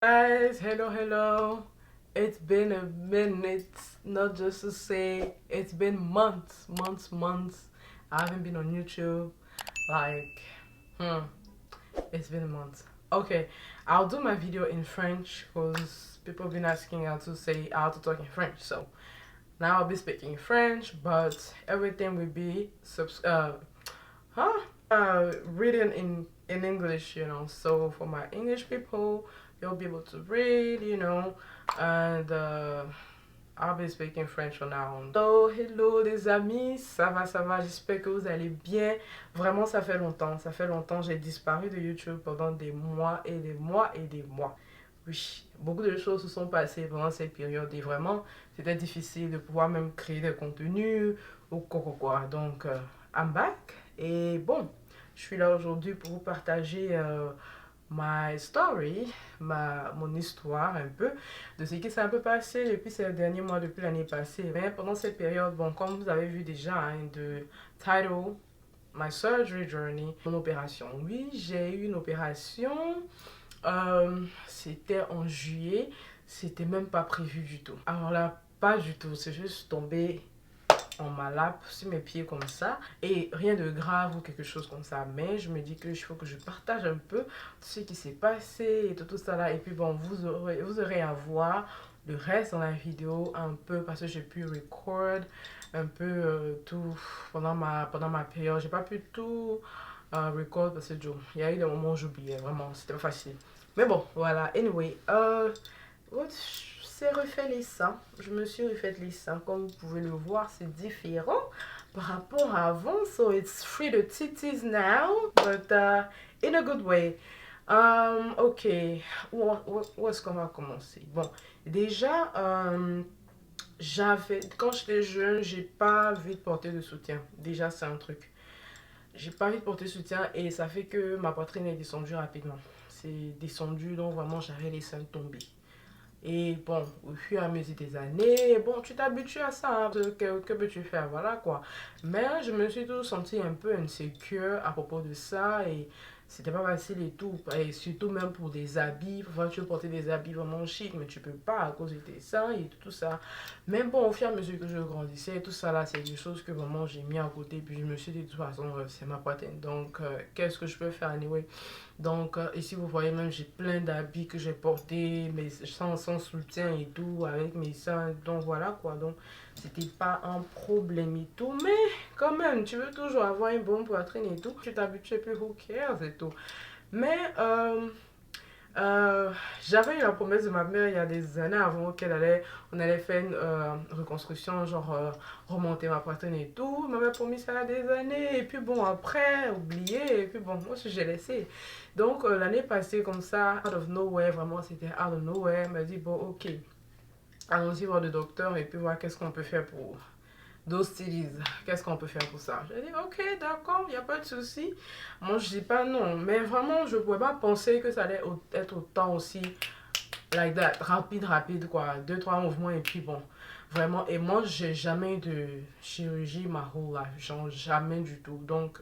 Guys, hello. It's been a minute, not just to say, it's been months. I haven't been on YouTube. Like, hmm, it's been a month. Okay, I'll do my video in French because people have been asking how to talk in French. So now I'll be speaking French, but everything will be reading in English, So for my English people, they'll be able to read, and I'll be speaking French from now on. So, hello les amis, ça va, j'espère que vous allez bien. Vraiment, ça fait longtemps, j'ai disparu de YouTube pendant des mois et des mois et des mois. Oui, beaucoup de choses se sont passées pendant cette période et vraiment, c'était difficile de pouvoir même créer des contenus ou quoi. Donc, I'm back et bon, je suis là aujourd'hui pour vous partager my story, mon histoire un peu, de ce qui s'est un peu passé depuis ces derniers mois, depuis l'année passée. Mais pendant cette période, bon, comme vous avez vu déjà, de title, My Surgery Journey, mon opération. Oui, j'ai eu une opération, c'était en juillet, c'était même pas prévu du tout. Alors là, pas du tout, c'est juste tombé en ma lap sur mes pieds comme ça et rien de grave ou quelque chose comme ça, mais je me dis que il faut que je partage un peu ce qui s'est passé et tout ça là, et puis bon, vous aurez à voir le reste dans la vidéo un peu parce que j'ai pu record un peu tout pendant ma période. J'ai pas pu tout record parce que il y a eu des moments où j'oubliais, vraiment c'était pas facile, mais bon voilà. Anyway, c'est refait les seins. Je me suis refait les seins. Comme vous pouvez le voir, c'est différent par rapport à avant. So it's free the titties now, but in a good way. Ok, où est-ce qu'on va commencer? Bon, déjà, quand j'étais jeune, j'ai pas vite porté de soutien. Déjà, c'est un truc. J'ai pas vite porté de soutien et ça fait que ma poitrine est descendue rapidement. C'est descendu, donc vraiment, j'avais les seins tombés. Et bon, au fur et à mesure des années, bon, tu t'habitues à ça, hein, que peux-tu faire, voilà quoi. Mais je me suis toujours sentie un peu insécure à propos de ça et c'était pas facile et tout. Et surtout même pour des habits, parfois tu veux porter des habits vraiment chic, mais tu peux pas à cause de tes seins et tout ça. Mais bon, au fur et à mesure que je grandissais, tout ça là, c'est des choses que vraiment j'ai mis à côté. Puis je me suis dit, de toute façon, c'est ma poitrine. Donc, qu'est-ce que je peux faire anyway? Donc, ici, vous voyez même, j'ai plein d'habits que j'ai portés, mais sans soutien et tout, avec mes seins. Donc, voilà quoi. Donc, c'était pas un problème et tout. Mais, quand même, tu veux toujours avoir une bonne poitrine et tout. Tu t'habitues et puis who cares et tout. Mais, euh, j'avais eu la promesse de ma mère il y a des années avant on allait faire une reconstruction, genre remonter ma poitrine et tout. Elle m'avait promis ça il y a des années. Et puis bon, après, oublié. Et puis bon, moi aussi j'ai laissé. Donc l'année passée, comme ça, out of nowhere, vraiment c'était out of nowhere. Elle m'a dit, bon, ok, allons-y voir le docteur et puis voir qu'est-ce qu'on peut faire pour d'hostilisme. Qu'est-ce qu'on peut faire pour ça? J'ai dit, ok, d'accord, il n'y a pas de souci. Moi, je dis pas non, mais vraiment, je ne pouvais pas penser que ça allait être autant aussi, like that, rapide, quoi. Deux, trois mouvements, et puis bon, vraiment. Et moi, j'ai jamais eu de chirurgie ma whole life, genre jamais du tout. Donc,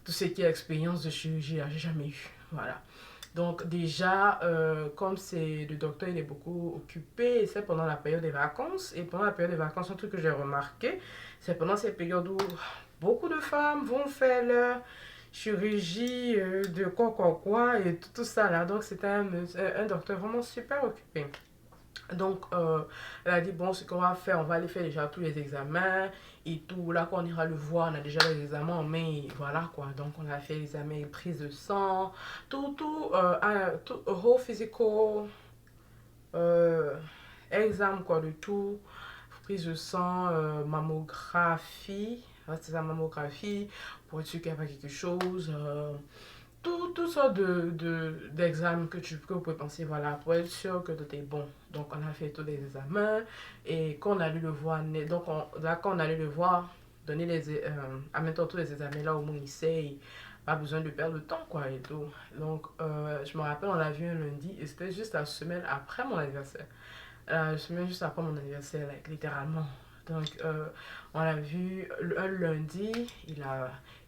tout ce qui est expérience de chirurgie, j'ai jamais eu. Voilà. Donc déjà, comme c'est le docteur, il est beaucoup occupé, et c'est pendant la période des vacances. Et pendant la période des vacances, un truc que j'ai remarqué, c'est pendant cette période où beaucoup de femmes vont faire leur chirurgie de quoi, et tout ça là. Donc c'était un docteur vraiment super occupé. Donc, elle a dit, bon, ce qu'on va faire, on va aller faire déjà tous les examens et tout. Là, quand on ira le voir, on a déjà les examens, mais voilà quoi. Donc, on a fait les examens, prise de sang, tout, whole physical exam, quoi, de tout. Prise de sang, mammographie, ouais, c'est ça, mammographie, pour être sûr qu'il n'y a pas quelque chose. Tout sortes d'examens que vous pouvez penser, voilà, pour être sûr que tout est bon. Donc, on a fait tous les examens et quand on allait le voir, là, quand on allait le voir, donner en même temps tous les examens, là, au moins, il sait, pas besoin de perdre le temps, quoi, et tout. Donc, je me rappelle, on l'a vu un lundi et c'était juste la semaine après mon anniversaire. La semaine juste après mon anniversaire, like, littéralement. Donc, on l'a vu un lundi,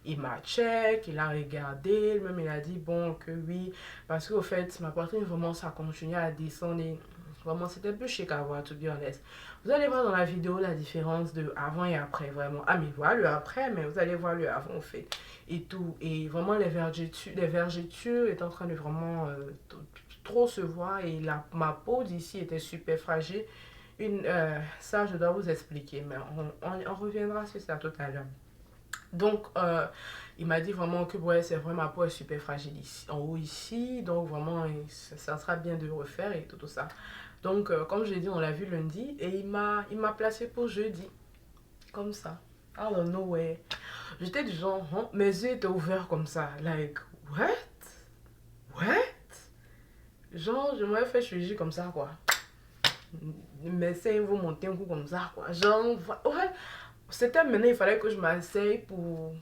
il m'a check, il a regardé, même il a dit bon que oui, parce qu'au fait, ma poitrine vraiment ça continue à descendre et vraiment c'était un peu chic à voir, to be honest. Vous allez voir dans la vidéo la différence de avant et après, vraiment. Ah, mais voilà le après, mais vous allez voir le avant, au fait, et tout. Et vraiment, les vergetures étaient en train de vraiment trop se voir et ma peau d'ici était super fragile. Ça, je dois vous expliquer, mais on reviendra sur ça tout à l'heure. Donc, il m'a dit vraiment que ouais, c'est vrai, ma peau est super fragile ici, en haut ici. Donc, vraiment, ça sera bien de refaire et tout ça. Donc, comme je l'ai dit, on l'a vu lundi et il m'a placé pour jeudi. Comme ça. I don't know where. J'étais du genre, hein, mes yeux étaient ouverts comme ça. Like, what? What? Genre, je m'avais fait chirurgie comme ça, quoi. Mes seins vont monter un coup comme ça, quoi. Genre, ouais. C'était maintenant, il fallait que je m'asseye pour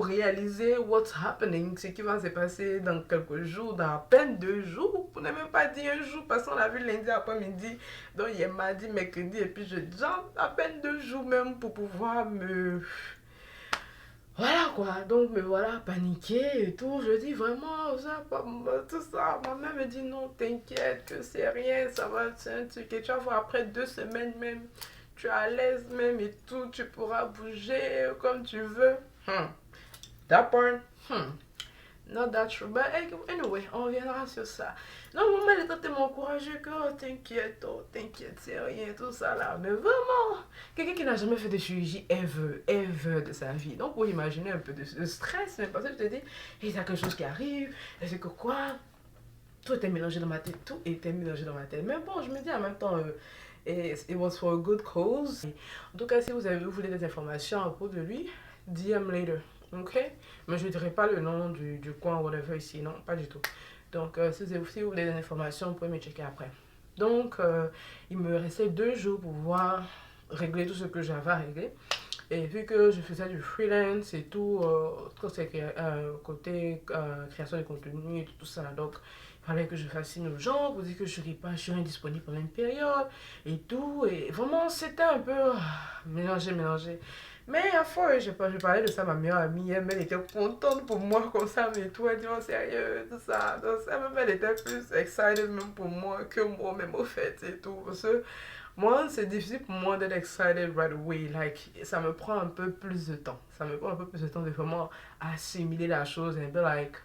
réaliser what's happening, ce qui va se passer dans quelques jours, dans à peine 2 jours, pour ne même pas dire un jour, parce qu'on l'a vu lundi après-midi, donc il y a mardi, mercredi, et puis jeudi, genre à peine 2 jours même pour pouvoir me... Voilà quoi, donc me voilà paniqué et tout, je dis vraiment, ça, tout ça, ma mère me dit non, t'inquiète, que c'est rien, ça va, c'est un truc, et tu vas voir après 2 semaines même, tu es à l'aise même et tout, tu pourras bouger comme tu veux. That part, not that true. But anyway, on reviendra sur ça. Non, maman, elle était tellement courageuse que oh, t'inquiète, c'est rien, tout ça là. Mais vraiment, quelqu'un qui n'a jamais fait de chirurgie ever de sa vie. Donc, vous imaginez un peu de stress, même parce que je te dis, il y a quelque chose qui arrive, et c'est que quoi? Tout était mélangé dans ma tête, tout était mélangé dans ma tête. Mais bon, je me dis en même temps, it was for a good cause. En tout cas, si vous voulez des informations à propos de lui, DM later, ok? Mais je ne dirai pas le nom du coin, whatever, ici, non, pas du tout. Donc, si vous voulez des informations, vous pouvez me checker après. Donc, il me restait 2 jours pour pouvoir régler tout ce que j'avais à régler. Et vu que je faisais du freelance et tout, côté création de contenu et tout ça, donc il fallait que je fascine aux gens pour dire que je serais pas, je serais indisponible pendant une période et tout. Et vraiment, c'était un peu mélangé. Mais à fois, je parlais de ça à ma meilleure amie, elle était contente pour moi comme ça, mais tout, elle dit, oh, sérieux, tout ça. Donc, elle était plus excited même pour moi que moi, même au fait et tout. Parce que moi, c'est difficile pour moi d'être excited right away. Like, ça me prend un peu plus de temps. Ça me prend un peu plus de temps de vraiment assimiler la chose et be like,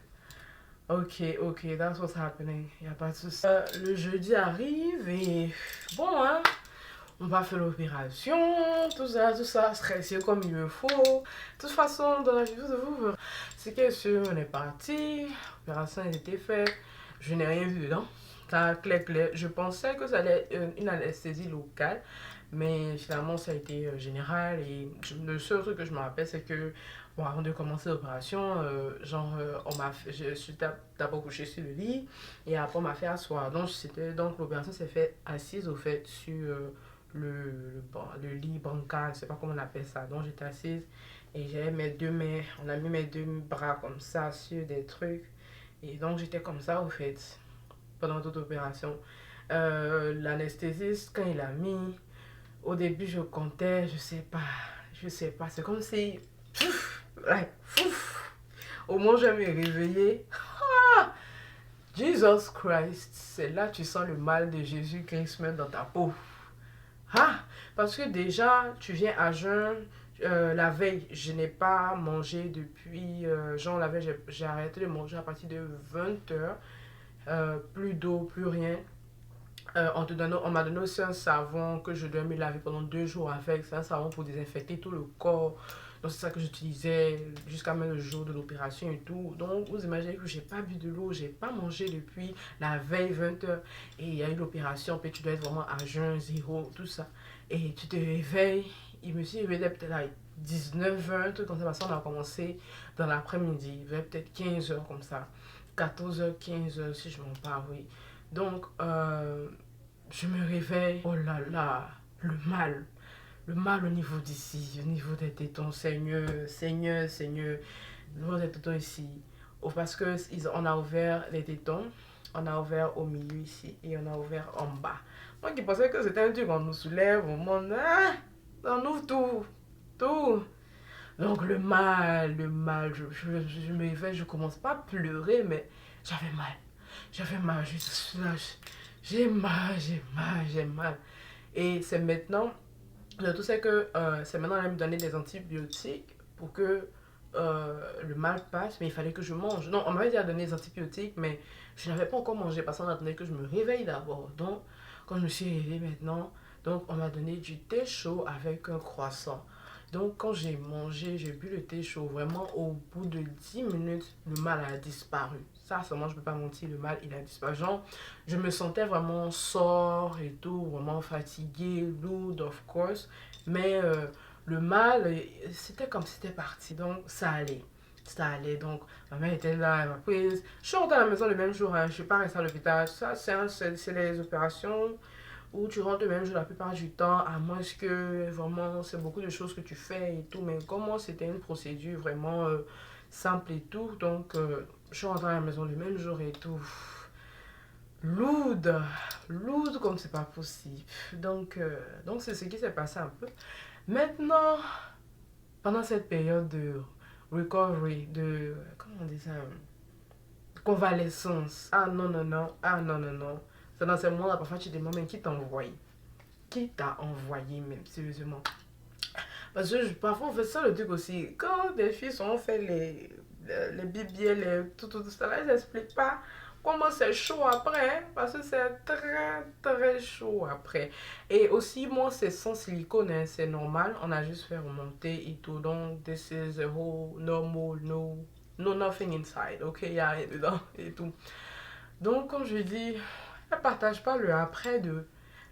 ok, that's what's happening. Il n'y a pas de souci. Le jeudi arrive et bon, hein, on va faire l'opération, tout ça, stressé comme il me faut. De toute façon, dans la vie de vous, c'est que sûr, on est parti, l'opération a été faite, je n'ai rien vu dedans. Ça, clair. Je pensais que ça allait être une anesthésie locale, mais finalement, ça a été général. Et le seul truc que je me rappelle, c'est que bon, avant de commencer l'opération, je suis d'abord couché sur le lit et après, on m'a fait asseoir. Donc l'opération s'est fait assise au fait sur le lit bancal, je sais pas comment on appelle ça. Donc, j'étais assise et j'avais mes 2 mains, on a mis mes 2 bras comme ça sur des trucs. Et donc, j'étais comme ça au fait pendant toute l'opération. L'anesthésiste, quand il a mis, au début, je comptais, je sais pas, c'est comme si, au moins, je vais me réveiller. Ah! Jesus Christ, c'est là que tu sens le mal de Jésus-Christ mettre dans ta peau. Ah, parce que déjà, tu viens à jeun. La veille, je n'ai pas mangé depuis, genre la veille, j'ai arrêté de manger à partir de 20 h. Plus d'eau, plus rien. On m'a donné aussi un savon que je dois me laver pendant 2 jours avec. C'est un savon pour désinfecter tout le corps. Donc c'est ça que j'utilisais jusqu'à même le jour de l'opération et tout. Donc vous imaginez que j'ai pas bu de l'eau, j'ai pas mangé depuis la veille 20 h. Et il y a eu l'opération, puis tu dois être vraiment à jeun, zéro, tout ça. Et tu te réveilles, il me suis réveillé peut-être à 19 h, tout comme ça, parce qu'on a commencé dans l'après-midi, vers peut-être 15 h comme ça. 14 h, 15 h si je m'en parle, oui. Donc, je me réveille. Oh là là, le mal. Le mal au niveau d'ici, au niveau des tétons. Seigneur. Le niveau des tétons ici. Oh, parce qu'on a ouvert les tétons. On a ouvert au milieu ici et on a ouvert en bas. Moi qui pensais que c'était un truc, on nous soulève, on monte, ah, on ouvre tout, tout. Donc le mal, je me réveille, je commence pas à pleurer, mais j'avais mal. J'avais mal, j'ai mal, j'ai mal, j'ai mal. Et c'est maintenant, le tout c'est que c'est maintenant elle me donner des antibiotiques pour que le mal passe, mais il fallait que je mange. Non, on m'avait déjà donné des antibiotiques, mais je n'avais pas encore mangé parce qu'on attendait que je me réveille d'abord. Donc, quand je me suis réveillée maintenant, donc on m'a donné du thé chaud avec un croissant. Donc, quand j'ai mangé, j'ai bu le thé chaud, vraiment au bout de 10 minutes, le mal a disparu. Ça, seulement, je ne peux pas mentir, le mal, il a disparu. Genre, je me sentais vraiment sore et tout, vraiment fatiguée, lourde, of course. Mais le mal, c'était comme si c'était parti. Donc, ça allait. Ça allait. Donc, ma mère était là, elle m'a prise. Je suis rentrée à la maison le même jour. Hein. Je ne suis pas restée à l'hôpital. Ça, c'est les opérations où tu rentres le même jour la plupart du temps, à moins que vraiment, c'est beaucoup de choses que tu fais et tout. Mais comment c'était une procédure vraiment simple et tout. Donc, je suis rentrée à la maison le même jour et tout. Lourde, lourde comme c'est pas possible. Donc c'est ce qui s'est passé un peu. Maintenant, pendant cette période de recovery, de, comment on dit ça, convalescence. Ah non, non, non, ah non, non, non. C'est dans ces moments-là, parfois tu te demandes, mais qui t'a envoyé? Qui t'a envoyé même, sérieusement? Parce que parfois on fait ça le truc aussi. Quand des filles ont fait les BBL, tout ça, là, elles n'expliquent pas comment c'est chaud après. Hein, parce que c'est très, très chaud après. Et aussi, moi, c'est sans silicone, hein, c'est normal. On a juste fait remonter et tout. Donc, this is a whole normal, no nothing inside. Ok, il n'y a rien dedans et tout. Donc, comme je dis, ne partage pas le après de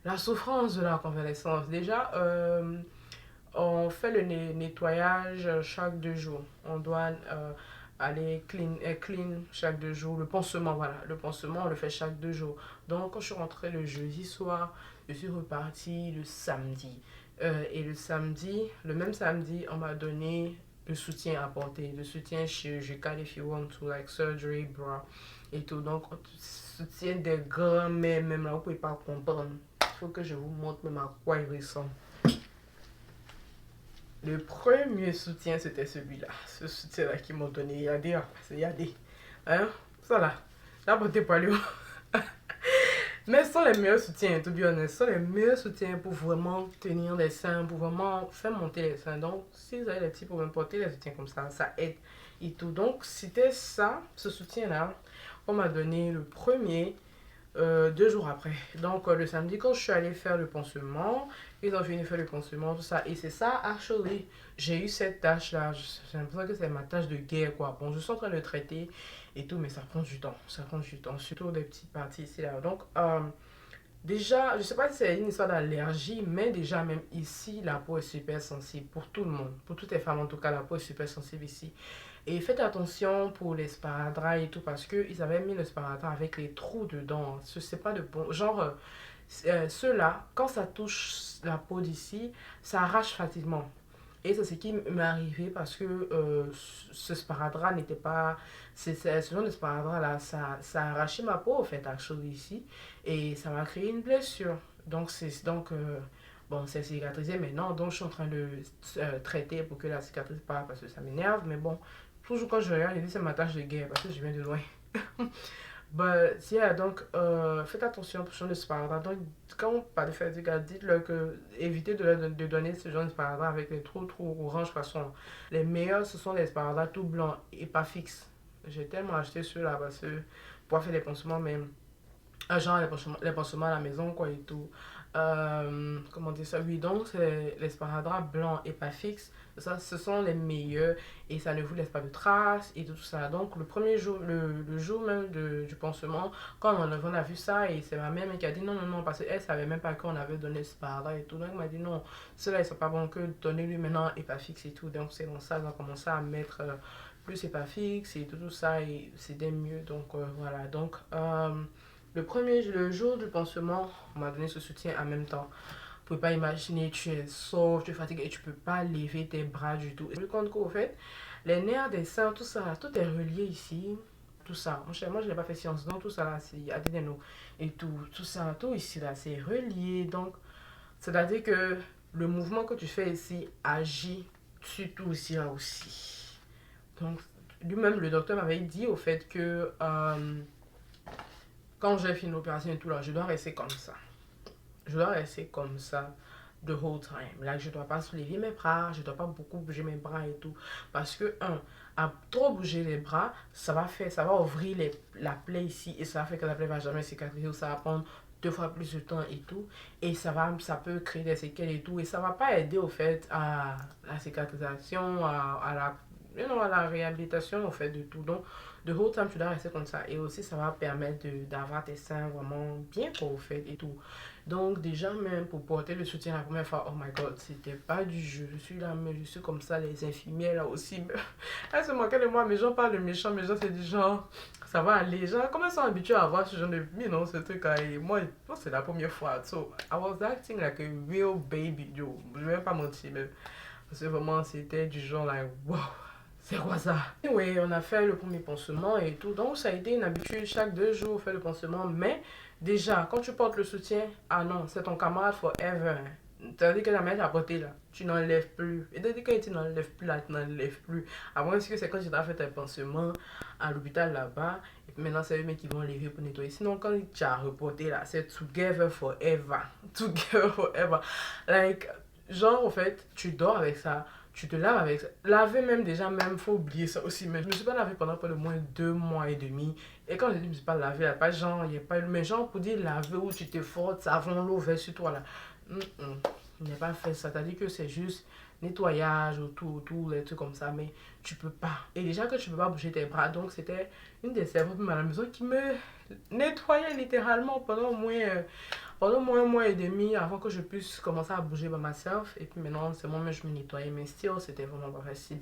la souffrance de la convalescence. Déjà, on fait le nettoyage chaque 2 jours. On doit aller clean chaque 2 jours. Le pansement, voilà. Le pansement, on le fait chaque 2 jours. Donc, quand je suis rentrée le jeudi soir, je suis repartie le samedi. Et le samedi, le même samedi, on m'a donné le soutien à porter, le soutien chirurgical if you want to, like surgery, bra, et tout. Donc, soutien des grands-mères, même là, vous pouvez pas comprendre. Il faut que je vous montre même à quoi il ressemble. Le premier soutien, c'était celui-là. Ce soutien-là qu'ils m'ont donné. Il y a des. Hein? Ça là. Là, pour pas lui. Mais ce sont les meilleurs soutiens, to be honest. Ce sont les meilleurs soutiens pour vraiment tenir les seins, pour vraiment faire monter les seins. Donc, si vous avez des petits problèmes, porter les soutiens comme ça aide et tout. Donc, c'était ça, ce soutien-là, qu'on m'a donné le premier. 2 jours après. Donc, le samedi, quand je suis allée faire le pansement, ils ont fini de faire le pansement, tout ça. Et c'est ça, actually, j'ai eu cette tâche-là. J'ai l'impression que c'est ma tâche de guerre, quoi. Bon, je suis en train de le traiter et tout, mais ça prend du temps. Ça prend du temps, surtout des petites parties ici, là. Donc, déjà, je sais pas si c'est une histoire d'allergie, mais déjà, même ici, la peau est super sensible pour tout le monde. Pour toutes les femmes, en tout cas, la peau est super sensible ici. Et faites attention pour les sparadraps et tout, parce qu'ils avaient mis le sparadrap avec les trous dedans. Ce c'est pas de bon. Genre, ceux-là, quand ça touche la peau d'ici, ça arrache facilement. Et c'est ce qui m'est arrivé parce que ce sparadrap n'était pas. Ce genre de sparadrap là, ça a arraché ma peau en fait, actually ici. Et ça m'a créé une blessure. Bon, c'est cicatrisé maintenant. Donc, je suis en train de traiter pour que la cicatrice parte parce que ça m'énerve. Mais bon, toujours quand je regarde, je dis c'est ma tâche de guerre parce que je viens de loin. But yeah, donc faites attention pour ce genre de sparadrap. Donc, quand on parle de faire des gars, dites-leur que évitez de donner ce genre de sparadrap avec les trous orange façon. Les meilleurs, ce sont les sparadraps tout blancs et pas fixes. J'ai tellement acheté ceux-là parce que pour faire les pansements, même genre les pansements à la maison, quoi et tout. Comment dire ça? Oui, donc c'est les sparadraps blancs et pas fixes. Ça, ce sont les meilleurs et ça ne vous laisse pas de traces et tout ça. Donc, le premier jour, le jour même du pansement, quand on a vu ça, et c'est ma mère qui a dit non, non, non, parce qu'elle savait même pas qu'on avait donné le sparadrap et tout. Donc, elle m'a dit non, ceux-là, ils sont pas bons que donnez-lui maintenant et pas fixe et tout. Donc, c'est dans ça, ils ont commencé à mettre plus et pas fixe et tout ça et c'était mieux. Donc, voilà. Donc, le jour du pansement, on m'a donné ce soutien en même temps. Vous pouvez pas imaginer, tu es sauf, tu es fatigué et tu peux pas lever tes bras du tout. Et je me rends compte qu'au fait, les nerfs des seins, tout ça, tout est relié ici. tout ça. Moi, je n'ai pas fait sciences, donc tout ça là, c'est adénome et tout ça, tout ici là, c'est relié. Donc, c'est-à-dire que le mouvement que tu fais ici agit sur tout ici là aussi. Donc, lui-même, le docteur m'avait dit au fait que quand j'ai fini l'opération et tout là, je dois rester comme ça. Je dois rester comme ça the whole time. Là, je ne dois pas soulever mes bras, je ne dois pas beaucoup bouger mes bras et tout. Parce que, à trop bouger les bras, ça va ouvrir la plaie ici et ça va faire que la plaie va jamais cicatriser ou ça va prendre 2 fois plus de temps et tout. Et ça peut créer des séquelles et tout. Et ça va pas aider au fait à la cicatrisation, à la réhabilitation au fait de tout. Donc, the whole time, tu dois rester comme ça. Et aussi, ça va permettre d'avoir tes seins vraiment bien au fait et tout. Donc, déjà, même pour porter le soutien la première fois, oh my god, c'était pas du jeu. Je suis là, mais je suis comme ça, les infirmières là aussi. Elles se moquaient de moi, mes gens parlent de méchants, mes gens c'est du genre, ça va aller. Genre, comment ils sont habitués à voir ce genre de vie, non, ce truc là. Et moi, c'est la première fois. So, I was acting like a real baby, yo. Je vais même pas mentir, mais parce que vraiment, c'était du genre, like, wow. C'est quoi ça? Oui, on a fait le premier pansement et tout. Donc, ça a été une habitude. Chaque 2 jours, on fait le pansement. Mais déjà, quand tu portes le soutien, ah non, c'est ton camarade forever. C'est-à-dire que la mère t'a porté là, tu n'enlèves plus. Et c'est-à-dire que tu n'enlèves plus là, tu n'enlèves plus. Avant, est-ce que c'est quand tu as fait tes pansements à l'hôpital là-bas, et puis maintenant, c'est eux qui vont lever pour nettoyer. Sinon, quand tu as reporté là, c'est together forever. Together forever. Like, genre, en fait, tu dors avec ça. Tu te laves avec ça. Laver même déjà, même, faut oublier ça aussi. Mais je me suis pas lavé pendant pas de moins 2 mois et demi. Et quand je dis je me suis pas lavé, il n'y a pas genre, il n'y a pas. Mais genre, pour dire laver où tu te frottes, savon, l'eau, vers sur toi là. Je n'ai pas fait ça. C'est-à-dire que c'est juste nettoyage autour, les trucs comme ça. Mais tu peux pas. Et déjà que tu peux pas bouger tes bras. Donc, c'était une des servantes à la maison qui me nettoyait littéralement pendant moins 1 mois et demi avant que je puisse commencer à bouger by myself. Et puis maintenant, c'est moi-même, je me nettoyais. Mais still, c'était vraiment pas facile.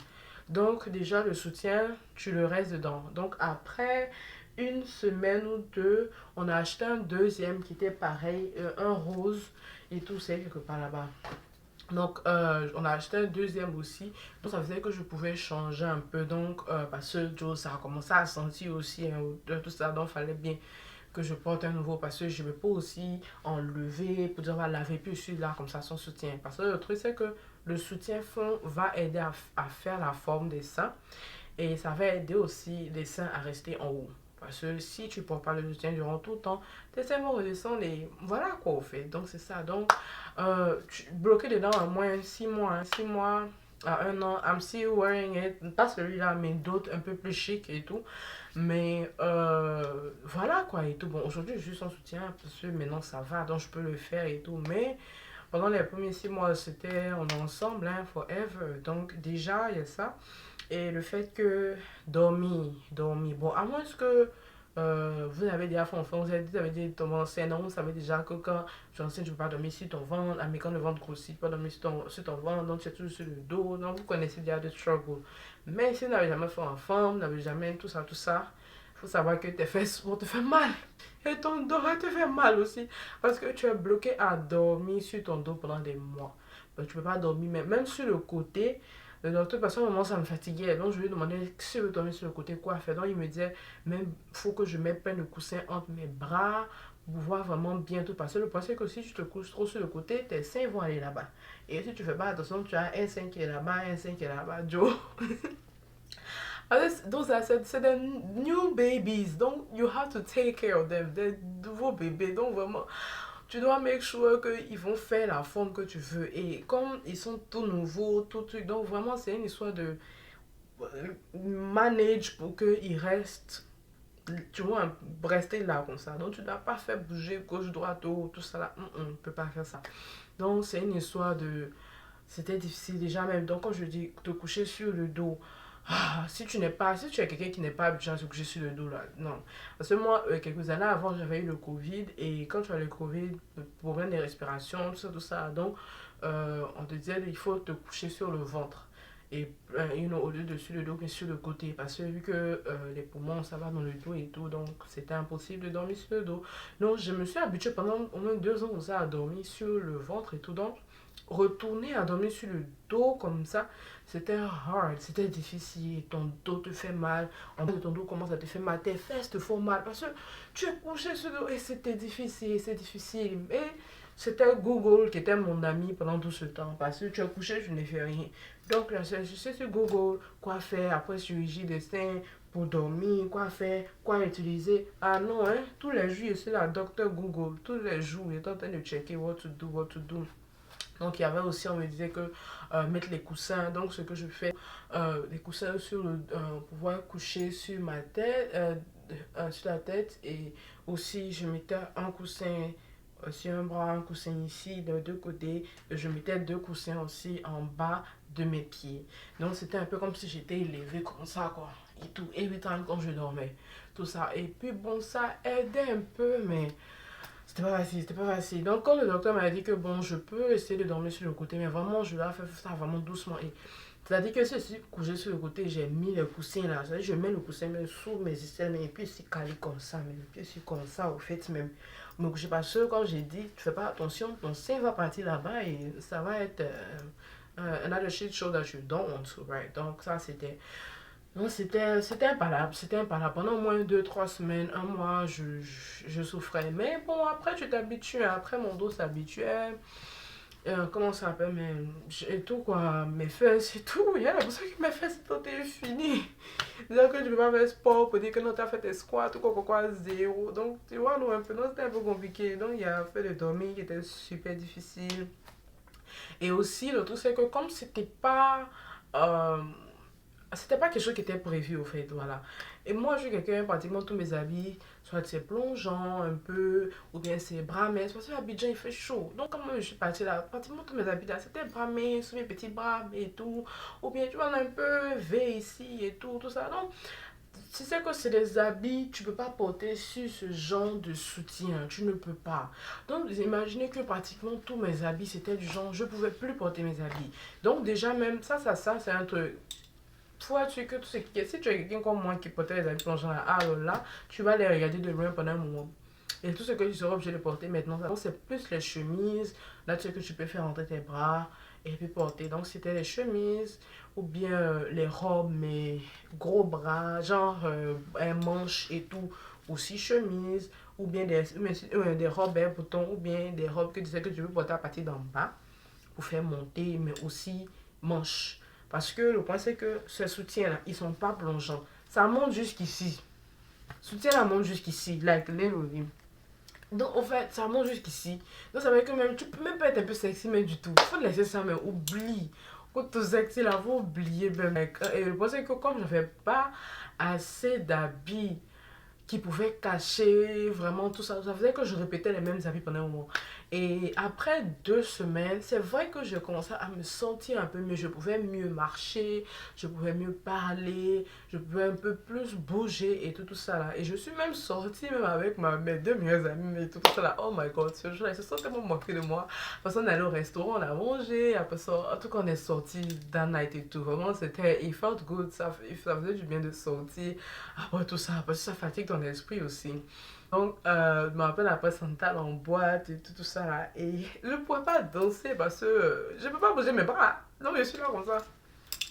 Donc, déjà, le soutien, tu le restes dedans. Donc, après 1 semaine ou 2, on a acheté un deuxième qui était pareil, un rose et tout, c'est quelque part là-bas. Donc, on a acheté un deuxième aussi. Donc, ça faisait que je pouvais changer un peu. Donc, parce que Joe, ça a commencé à sentir aussi tout ça. Donc, il fallait bien que je porte un nouveau parce que je ne vais pas aussi enlever pour dire, on va laver plus celui-là comme ça sans soutien. Parce que le truc, c'est que le soutien fond va aider à faire la forme des seins et ça va aider aussi les seins à rester en haut. Parce que si tu ne portes pas le soutien durant tout le temps, tes seins vont redescendre et voilà quoi au fait. Donc c'est ça. Donc bloqué dedans à moins 6 mois, 6 mois à 1 an, I'm still wearing it. Pas celui-là, mais d'autres un peu plus chic et tout. Mais voilà quoi et tout. Bon, aujourd'hui, je suis sans soutien parce que maintenant ça va, donc je peux le faire et tout. Mais pendant les premiers 6 mois, on est ensemble, hein, forever. Donc déjà, il y a ça. Et le fait que dormir. Bon, à moins que vous avez déjà fait enfant, vous avez dit tomber enceinte, non, vous savez déjà que quand tu es enceinte, tu ne peux pas dormir sur ton ventre. Ah, mais quand le ventre grossit, tu ne peux pas dormir sur ton ventre, donc tu es toujours sur le dos. Donc vous connaissez déjà le struggle. Mais si vous n'avez jamais fait enfant, vous n'avez jamais tout ça, il faut savoir que tes fesses vont te faire mal. Et ton dos va te faire mal aussi. Parce que tu es bloqué à dormir sur ton dos pendant des mois. Donc, tu ne peux pas dormir, même sur le côté. Le docteur, parce qu'à un moment, ça me fatiguait. Donc, je lui ai demandé si je veux dormir sur le côté, quoi faire. Donc, il me disait, même, il faut que je mette plein de coussins entre mes bras pour pouvoir vraiment bien tout passer. Le problème, c'est que si tu te couches trop sur le côté, tes seins vont aller là-bas. Et si tu fais pas attention, tu as un sein qui est là-bas, un sein qui est là-bas. Joe. Donc, c'est des new babies. Donc, you have to take care of them. Des nouveaux bébés. Donc, vraiment, tu dois make sure qu'ils vont faire la forme que tu veux. Et comme ils sont tout nouveaux, tout truc, donc vraiment, c'est une histoire de manage pour qu'ils restent, tu vois, rester là comme ça. Donc, tu ne dois pas faire bouger gauche, droite, haut, tout ça là. On ne peut pas faire ça. Donc, c'est une histoire de. C'était difficile déjà même. Donc, quand je dis te coucher sur le dos, si tu es quelqu'un qui n'est pas habitué à se coucher sur le dos là, non. Parce que moi, quelques années avant, j'avais eu le Covid et quand tu as le Covid, le problème de respiration, tout ça, donc on te disait il faut te coucher sur le ventre et au lieu de sur le dos mais sur le côté parce que vu que les poumons ça va dans le dos et tout donc c'était impossible de dormir sur le dos donc je me suis habituée pendant au moins 2 ans comme ça à dormir sur le ventre et tout donc retourner à dormir sur le dos comme ça, c'était hard, c'était difficile. Ton dos te fait mal, en fait ton dos commence à te faire mal, tes fesses te font mal parce que tu es couché sur le dos et c'était difficile, c'est difficile. Et c'était Google qui était mon ami pendant tout ce temps parce que tu es couché, je n'ai fait rien. Donc là, je sais sur Google quoi faire après chirurgie de sein pour dormir, quoi faire, quoi utiliser. Ah non, hein, tous les jours, je suis là, docteur Google, tous les jours, il est en train de checker what to do, what to do. Donc il y avait aussi, on me disait que mettre les coussins, donc ce que je fais, les coussins sur le, pouvoir coucher sur ma tête, sur la tête, et aussi je mettais un coussin sur un bras, un coussin ici, de deux côtés, et je mettais deux coussins aussi en bas de mes pieds. Donc c'était un peu comme si j'étais élevée comme ça, quoi, et tout, et 8 ans quand je dormais, tout ça. Et puis bon, ça aidait un peu, mais c'était pas facile, c'était pas facile. Donc, quand le docteur m'a dit que bon, je peux essayer de dormir sur le côté, mais vraiment, je dois faire ça vraiment doucement. Et c'est-à-dire que si je suis couché sur le côté, j'ai mis le coussin là. C'est-à-dire que je mets le coussin même sous mes aisselles, et puis c'est calé comme ça, mais le pied c'est comme ça, au fait, même. Me coucher parce que, comme j'ai dit, tu fais pas attention, ton sein va partir là-bas et ça va être another shit show that you don't want to, right? Donc, ça, c'était non, c'était impalable, c'était impalable. Pendant au moins 2, 3 semaines, un mois, je souffrais. Mais bon, après, tu t'habitues. Après, mon dos s'habituait. Comment ça s'appelle? Mais, et tout, quoi. Mes fesses et tout. Il y a l'impression que mes fesses, tout est fini. Dire que tu peux pas faire sport pour dire que non, tu as fait tes squats ou quoi, zéro. Donc, tu vois, nous, un peu, non, c'était un peu compliqué. Donc, il y a fait de dormir qui était super difficile. Et aussi, le truc, c'est que comme euh, c'était pas quelque chose qui était prévu au fait, voilà. Et moi, je suis quelqu'un, pratiquement tous mes habits, soit c'est plongeant un peu, ou bien c'est bras-mince, parce qu'à Abidjan il fait chaud. Donc, comme je suis partie là, pratiquement tous mes habits là, c'était bras-mince, sous mes petits bras et tout, ou bien tu vois, on a un peu V ici et tout, tout ça. Donc, tu sais que c'est des habits, tu peux pas porter sur ce genre de soutien, tu ne peux pas. Donc, imaginez que pratiquement tous mes habits, c'était du genre, je pouvais plus porter mes habits. Donc, déjà, même ça, c'est un truc. Toi, tu, que, si tu es quelqu'un comme moi qui portait les habits plongeants là, alors là, tu vas les regarder de loin pendant un moment. Et tout ce que tu seras obligé de porter maintenant, donc c'est plus les chemises. Là, tu sais que tu peux faire entrer tes bras et puis porter. Donc, c'était les chemises ou bien les robes, mais gros bras, genre un manche et tout. Aussi chemise ou bien des robes à boutons ou bien des robes que tu sais que tu peux porter à partir d'en bas pour faire monter, mais aussi manches. Parce que le point, c'est que ces soutiens-là, ils ne sont pas plongeants. Ça monte jusqu'ici. Soutien-là monte jusqu'ici, like literally. Donc, en fait, ça monte jusqu'ici. Donc, ça veut dire que même, tu peux même pas être un peu sexy, mais du tout. Il faut laisser ça, mais oublie. Quand tu es sexy, là, faut oublier, ben, mec. Et le point, c'est que comme je n'avais pas assez d'habits qui pouvaient cacher vraiment tout ça, ça faisait que je répétais les mêmes habits pendant un moment. Et après 2 semaines, c'est vrai que je commençais à me sentir un peu mieux. Je pouvais mieux marcher, je pouvais mieux parler, je pouvais un peu plus bouger et tout ça là. Et je suis même sortie même avec mes deux meilleures amies et tout ça là. Oh my god, ce jour-là, ils se sont tellement moqués de moi. Parce qu'on est allé au restaurant, on a mangé, après ça, en tout cas, on est sorti d'un night et tout. Vraiment, c'était, it felt good, ça faisait du bien de sortir. Après tout ça, parce que ça fatigue ton esprit aussi. Donc, je me rappelle après Santal en boîte et tout ça là. Et je ne pouvais pas danser parce que je ne peux pas bouger mes bras. Donc, je suis là comme ça.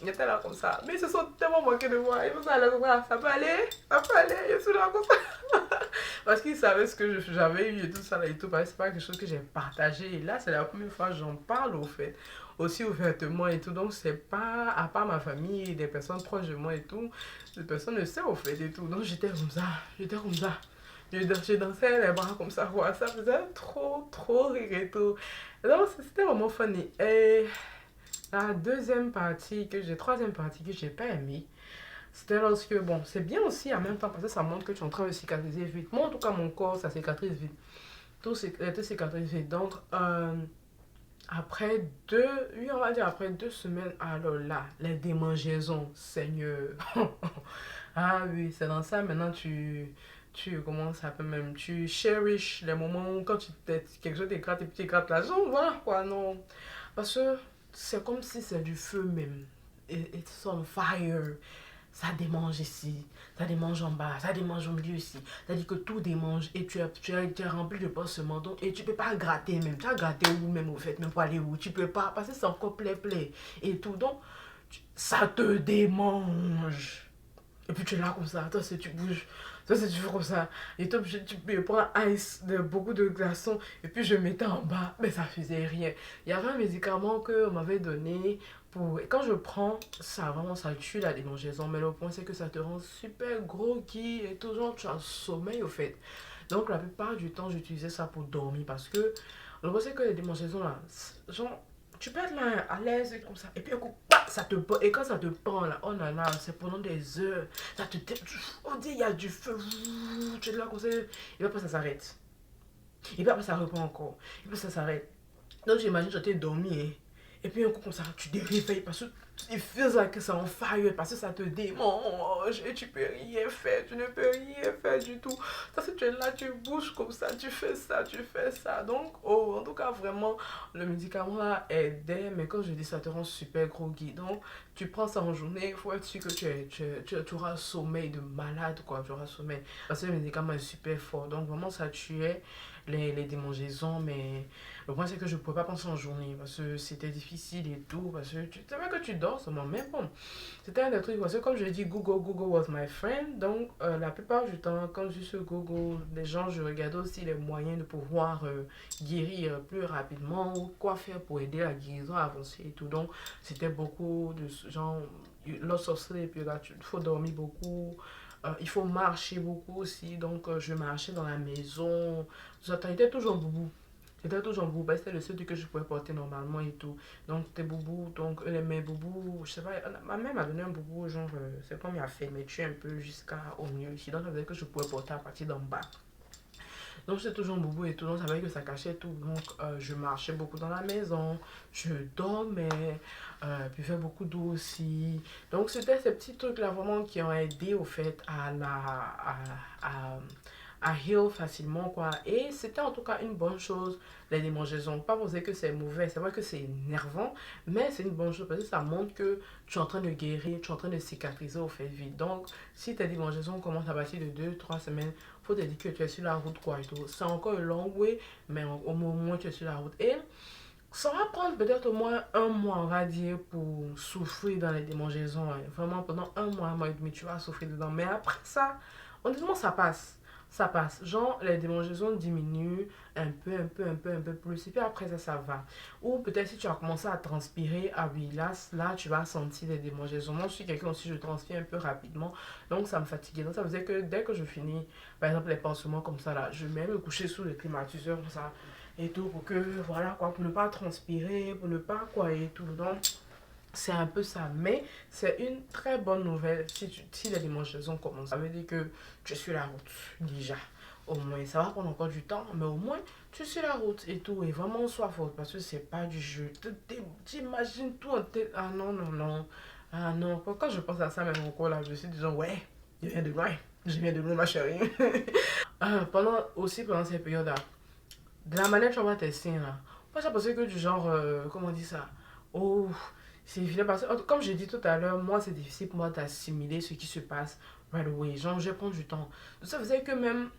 J'étais là comme ça. Mais ils se sont tellement moqués de moi. Ils me sont là comme ça. Ça peut aller? Ça peut aller? Je suis là comme ça. Parce qu'ils savaient ce que j'avais eu et tout ça là et tout. Parce que c'est pas quelque chose que j'ai partagé. Et là, c'est la première fois que j'en parle au fait. Aussi ouvertement et tout. Donc, c'est pas, à part ma famille, des personnes proches de moi et tout, les personnes ne savent au fait et tout. Donc, j'étais comme ça. J'étais comme ça. Je dansais les bras comme ça, quoi. Ça faisait trop, trop rire et tout. Donc, c'était vraiment funny. Et la troisième partie que j'ai pas aimé, c'était lorsque, bon, c'est bien aussi en même temps parce que ça montre que tu es en train de cicatriser vite. Moi, en tout cas, mon corps, ça cicatrise vite. Tout cicatrise vite. Donc, après oui, on va dire après 2 semaines, alors là, les démangeaisons, Seigneur. Ah oui, c'est dans ça, maintenant comment ça s'appelle même, tu cherish les moments où quand quelque chose t'écrase et puis tu écrases la jambe, voilà quoi, non. Parce que c'est comme si c'est du feu même. It's on fire. ça démange ici, ça démange en bas, ça démange au milieu ici. C'est-à-dire que tout démange et tu es rempli de pansements donc, et tu peux pas gratter même. Tu as gratté où même au fait, même pour aller où, tu peux pas parce que c'est encore plaie et tout. Donc, ça te démange. Et puis tu es là comme ça, toi c'est tu bouges, toi c'est tu fais comme ça. Et toi tu prends ice, beaucoup de glaçons, et puis je mettais en bas, mais ça faisait rien. Il y avait un médicament qu'on m'avait donné pour. Et quand je prends, ça vraiment ça tue la démangeaison, mais le point c'est que ça te rend super groggy et tout, genre tu as sommeil au fait. Donc la plupart du temps j'utilisais ça pour dormir parce que le point c'est que les démangeaisons là, genre tu peux être là à l'aise comme ça et puis un coup bah, ça te prend et quand ça te prend là oh là là c'est pendant des heures ça te on dit il y a du feu tu es là comme ça et puis après ça s'arrête et puis après ça reprend encore et puis ça s'arrête donc j'imagine que tu as dormi hein. Et puis un coup comme ça tu te réveilles parce que il feels like que c'est en fire parce que ça te démange et tu peux rien faire, tu ne peux rien faire du tout. Parce que tu es là, tu bouges comme ça, tu fais ça, tu fais ça. Donc, oh, en tout cas, vraiment, le médicament là aidait, mais quand je dis ça te rend super groggy. Donc, tu prends ça en journée, il faut être sûr que tu auras un sommeil de malade, quoi. Tu auras un sommeil. Parce que le médicament est super fort. Donc, vraiment, ça tuait les démangeaisons, mais le point c'est que je ne pouvais pas penser en journée parce que c'était difficile et tout, parce que tu savais que tu dors seulement, mais bon, c'était un des trucs, parce que comme je l'ai dit, Google was my friend, donc la plupart du temps, quand je suis sur Google, les gens, je regarde aussi les moyens de pouvoir guérir plus rapidement, ou quoi faire pour aider la guérison à avancer et tout, donc c'était beaucoup de gens, lots of sleep, il faut dormir beaucoup, il faut marcher beaucoup aussi, donc je marchais dans la maison, j'étais toujours boubou. J'étais toujours boubou, parce que c'était le seul truc que je pouvais porter normalement et tout. Donc c'était boubou, donc mes boubous, je sais pas, ma mère m'a donné un boubou, genre, c'est comme il a fait, mais tu es un peu jusqu'au milieu ici. Donc ça veut dire que je pouvais porter à partir d'en bas. Donc j'étais toujours boubou et tout, donc ça veut dire que ça cachait tout. Donc je marchais beaucoup dans la maison, je dormais, puis buvais beaucoup d'eau aussi. Donc c'était ces petits trucs là vraiment qui ont aidé au fait à, à heal facilement quoi. Et c'était en tout cas une bonne chose les démangeaisons. Pas pour dire que c'est mauvais, c'est vrai que c'est énervant, mais c'est une bonne chose parce que ça montre que tu es en train de guérir, tu es en train de cicatriser au fait vite. Donc si tes démangeaisons commencent à partir de 2 3 semaines, faut te dire que tu es sur la route quoi et tout. C'est encore un long way, mais au moins tu es sur la route. Et ça va prendre peut-être au moins un mois, on va dire, pour souffrir dans les démangeaisons. Hein. Vraiment, pendant un mois et demi, tu vas souffrir dedans. Mais après ça, honnêtement, ça passe. Ça passe. Genre, les démangeaisons diminuent un peu plus. Et puis après ça, ça va. Ou peut-être si tu as commencé à transpirer, ah oui, là tu vas sentir les démangeaisons. Moi, je suis quelqu'un aussi, je transpire un peu rapidement. Donc, ça me fatiguait. Donc, ça faisait que dès que je finis, par exemple, les pansements comme ça, là, je vais me coucher sous le climatiseur comme ça et tout pour que voilà quoi pour ne pas transpirer pour ne pas quoi et tout donc c'est un peu ça mais c'est une très bonne nouvelle si les démangeaisons commencent ça veut dire que tu suis la route déjà au moins ça va prendre encore du temps mais au moins tu suis la route et tout et vraiment sois forte parce que c'est pas du jeu t'imagines tout en tête ah non non non ah non quand je pense à ça même encore là je suis disant ouais je viens de loin ma chérie pendant ces périodes là de la manière dont tu vas tes signes là. Moi, j'ai pensé que du genre, comment on dit ça? Oh, c'est évident parce que, comme j'ai dit tout à l'heure, moi, c'est difficile pour moi d'assimiler ce qui se passe right away. Genre, je vais prendre du temps. Ça faisait que même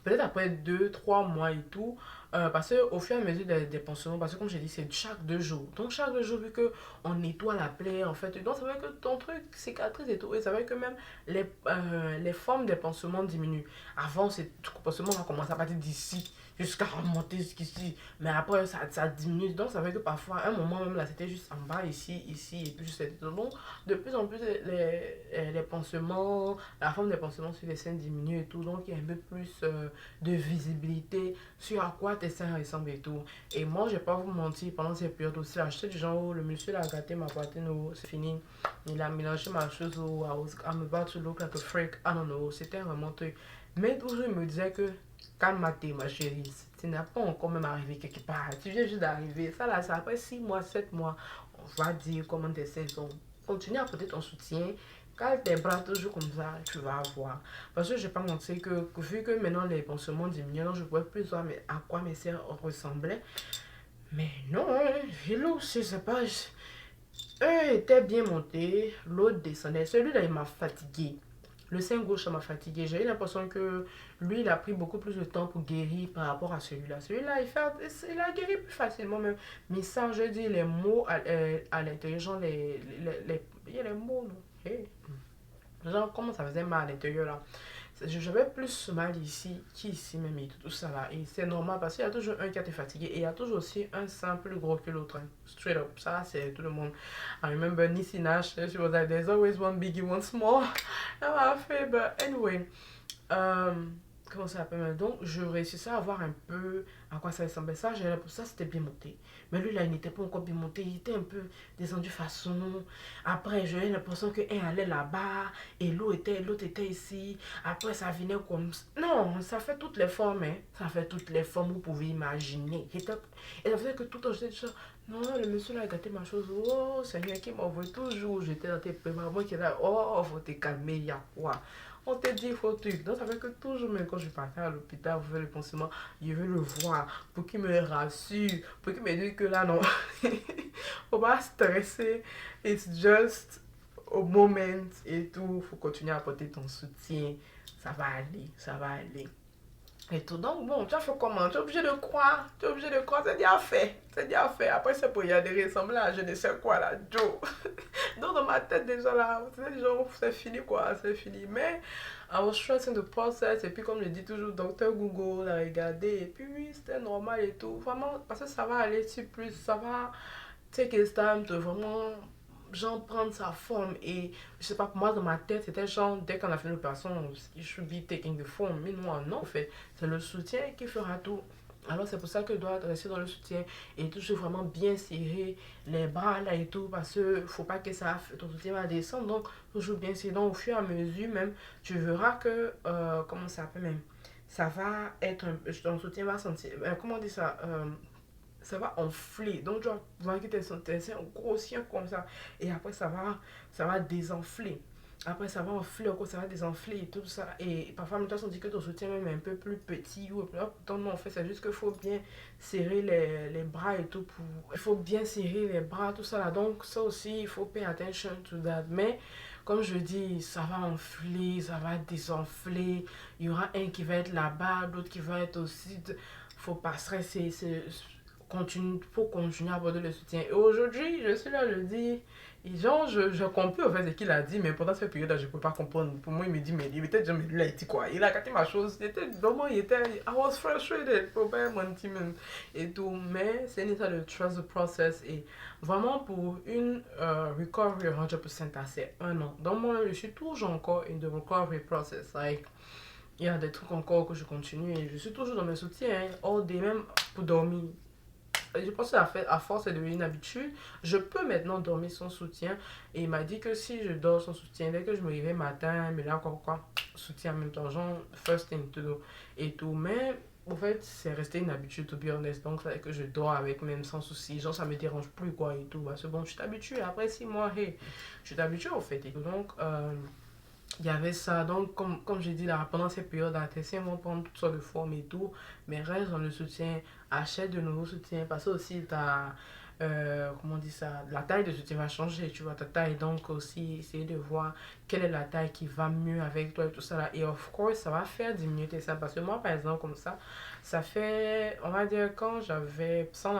peut-être après 2 3 mois et tout parce qu'au fur et à mesure des pansements parce que comme j'ai dit c'est chaque 2 jours donc chaque 2 jours vu que on nettoie la plaie en fait donc ça veut dire que ton truc cicatrise et tout et ça veut dire que même les formes des pansements diminuent avant c'est pansement va commencer à partir d'ici jusqu'à remonter jusqu'ici mais après ça diminue donc ça veut dire que parfois à un moment même là c'était juste en bas ici et puis juste donc de plus en plus les pansements la forme des pansements sur les seins diminue et tout donc il y a un peu plus de visibilité sur à quoi tes seins ressemblent et tout. Et moi, je vais pas vous mentir, pendant cette période aussi, là, j'étais du genre où le monsieur a gâté ma poitrine, c'est fini. Il a mélangé ma chose, I'm about to look like a freak, I don't know, c'était vraiment truc. Mais toujours, il me disait que, calme-toi, ma chérie, tu n'as pas encore même arrivé quelque part, tu viens juste d'arriver. Ça, là, ça après 6 mois, 7 mois, on va dire comment tes seins sont. Continue à porter ton soutien, quand tes bras toujours comme ça, tu vas voir. Parce que je n'ai pas montré que vu que maintenant les pansements diminuent, donc je ne pouvais plus voir à quoi mes seins ressemblaient. Mais non, hello, je sais pas. Un était bien monté, l'autre descendait. Celui-là, il m'a fatigué. Le sein gauche, ça m'a fatigué. J'ai eu l'impression que lui, il a pris beaucoup plus de temps pour guérir par rapport à celui-là. Celui-là, il a guéri plus facilement même. Mais ça, je dis les mots à l'intérieur, genre il y a les mots, non? Hey. Genre, comment ça faisait mal à l'intérieur là. J'avais plus mal ici qu'ici même et tout ça là. Et c'est normal parce qu'il y a toujours un qui a été fatigué et il y a toujours aussi un sein plus gros que l'autre. Hein. Straight up. Ça, c'est tout le monde. I remember Nisi Nash, she was like, there's always one biggie, one small. Elle m'a fait, but anyway. Euh, Comment ça s'appelle? Donc, je réussissais à voir un peu à quoi ça ressemblait. Ça, c'était bien monté. Mais lui, là, il n'était pas encore bien monté. Il était un peu descendu façon. Après, j'avais l'impression qu'un allait là-bas et l'autre était ici. Après, ça venait comme... Non, ça fait toutes les formes. Hein. Ça fait toutes les formes, vous pouvez imaginer. Et ça faisait que tout le temps, j'étais déjà... Non, le monsieur là a gâté ma chose. Oh, Seigneur, qui m'envoie toujours. J'étais dans tes paiements. Moi qui est là, oh, faut te calmer, il y a quoi? On te dit, il faut truc. Donc, ça fait que toujours, même quand je partais à l'hôpital, vous faites le pansement, je veux le voir pour qu'il me rassure, pour qu'il me dise que là, non, faut pas stresser. It's just a moment et tout. Faut continuer à apporter ton soutien. Ça va aller, ça va aller. Et tout. Donc, bon, tu as fait comment? Tu es obligé de croire. Tu es obligé de croire. C'est déjà fait. C'est déjà fait. Après, c'est pour y aller des ressemblages. Je ne sais quoi là, Joe. Donc, dans ma tête, déjà là, c'est fini quoi. C'est fini. Mais, I was trusting the process. Et puis, comme je dis toujours, docteur Google a regardé. Et puis, oui, c'était normal et tout. Vraiment, parce que ça va aller sur plus. Ça va take its time de vraiment genre prendre sa forme et je sais pas pour moi dans ma tête c'était genre dès qu'on a fait l'opération you should be taking the form mais moi non en fait c'est le soutien qui fera tout alors c'est pour ça que je dois rester dans le soutien et toujours vraiment bien serrer les bras là et tout parce que faut pas que ça ton soutien va descendre donc toujours bien serré donc au fur et à mesure même tu verras que comment ça s'appelle même ça va être ton soutien va sentir comment on dit ça va enfler. Donc, tu vas voir que tes seins grossir comme ça. Et après, ça va désenfler. Après, ça va enfler encore, ça va désenfler et tout ça. Et parfois, même on dit que ton soutien même est un peu plus petit. Ou pourtant, non, en fait, c'est juste qu'il faut bien serrer les bras et tout. Il faut bien serrer les bras, tout ça là. Donc, ça aussi, il faut pay attention to that. Mais, comme je dis, ça va enfler, ça va désenfler. Il y aura un qui va être là-bas, l'autre qui va être aussi. Faut pas stresser. Faut continuer à aborder le soutien. Et aujourd'hui, je suis là, je dis, et genre, je comprends en fait ce qu'il a dit, mais pendant cette période-là, je ne peux pas comprendre. Pour moi, il me dit, mais il était déjà, mais lui, il a dit quoi? Il a gâté ma chose. Il était vraiment, I was frustrated, pour pas mentir, et tout. Mais c'est nécessaire de trust the process. Et vraiment, pour une recovery 100%, c'est 1 an. Donc, moi, je suis toujours encore in the recovery process. Like, il y a des trucs encore que je continue et je suis toujours dans mes soutiens, all day, même pour dormir. Je pense que à force c'est devenu une habitude. Je peux maintenant dormir sans soutien. Et il m'a dit que si je dors sans soutien, dès que je me réveille matin, mais là encore quoi, soutien en même temps, genre first thing to do et tout. Mais en fait, c'est resté une habitude, to be honest. Donc, c'est que je dors avec même sans souci. Genre, ça me dérange plus quoi et tout. Parce que bon, tu t'habitues. Après 6 mois, hey, je t'habitue au fait. Et tout. Donc, il y avait ça. Donc, comme j'ai dit là, pendant ces périodes, tes vont prendre toutes sortes de formes et tout. Mais reste dans le soutien, achète de nouveaux soutiens. Parce que aussi, comment on dit ça, la taille de soutien va changer, tu vois, ta taille. Donc, aussi, essayer de voir quelle est la taille qui va mieux avec toi et tout ça là. Et of course, ça va faire diminuer tes seins. Parce que moi, par exemple, comme ça fait, on va dire,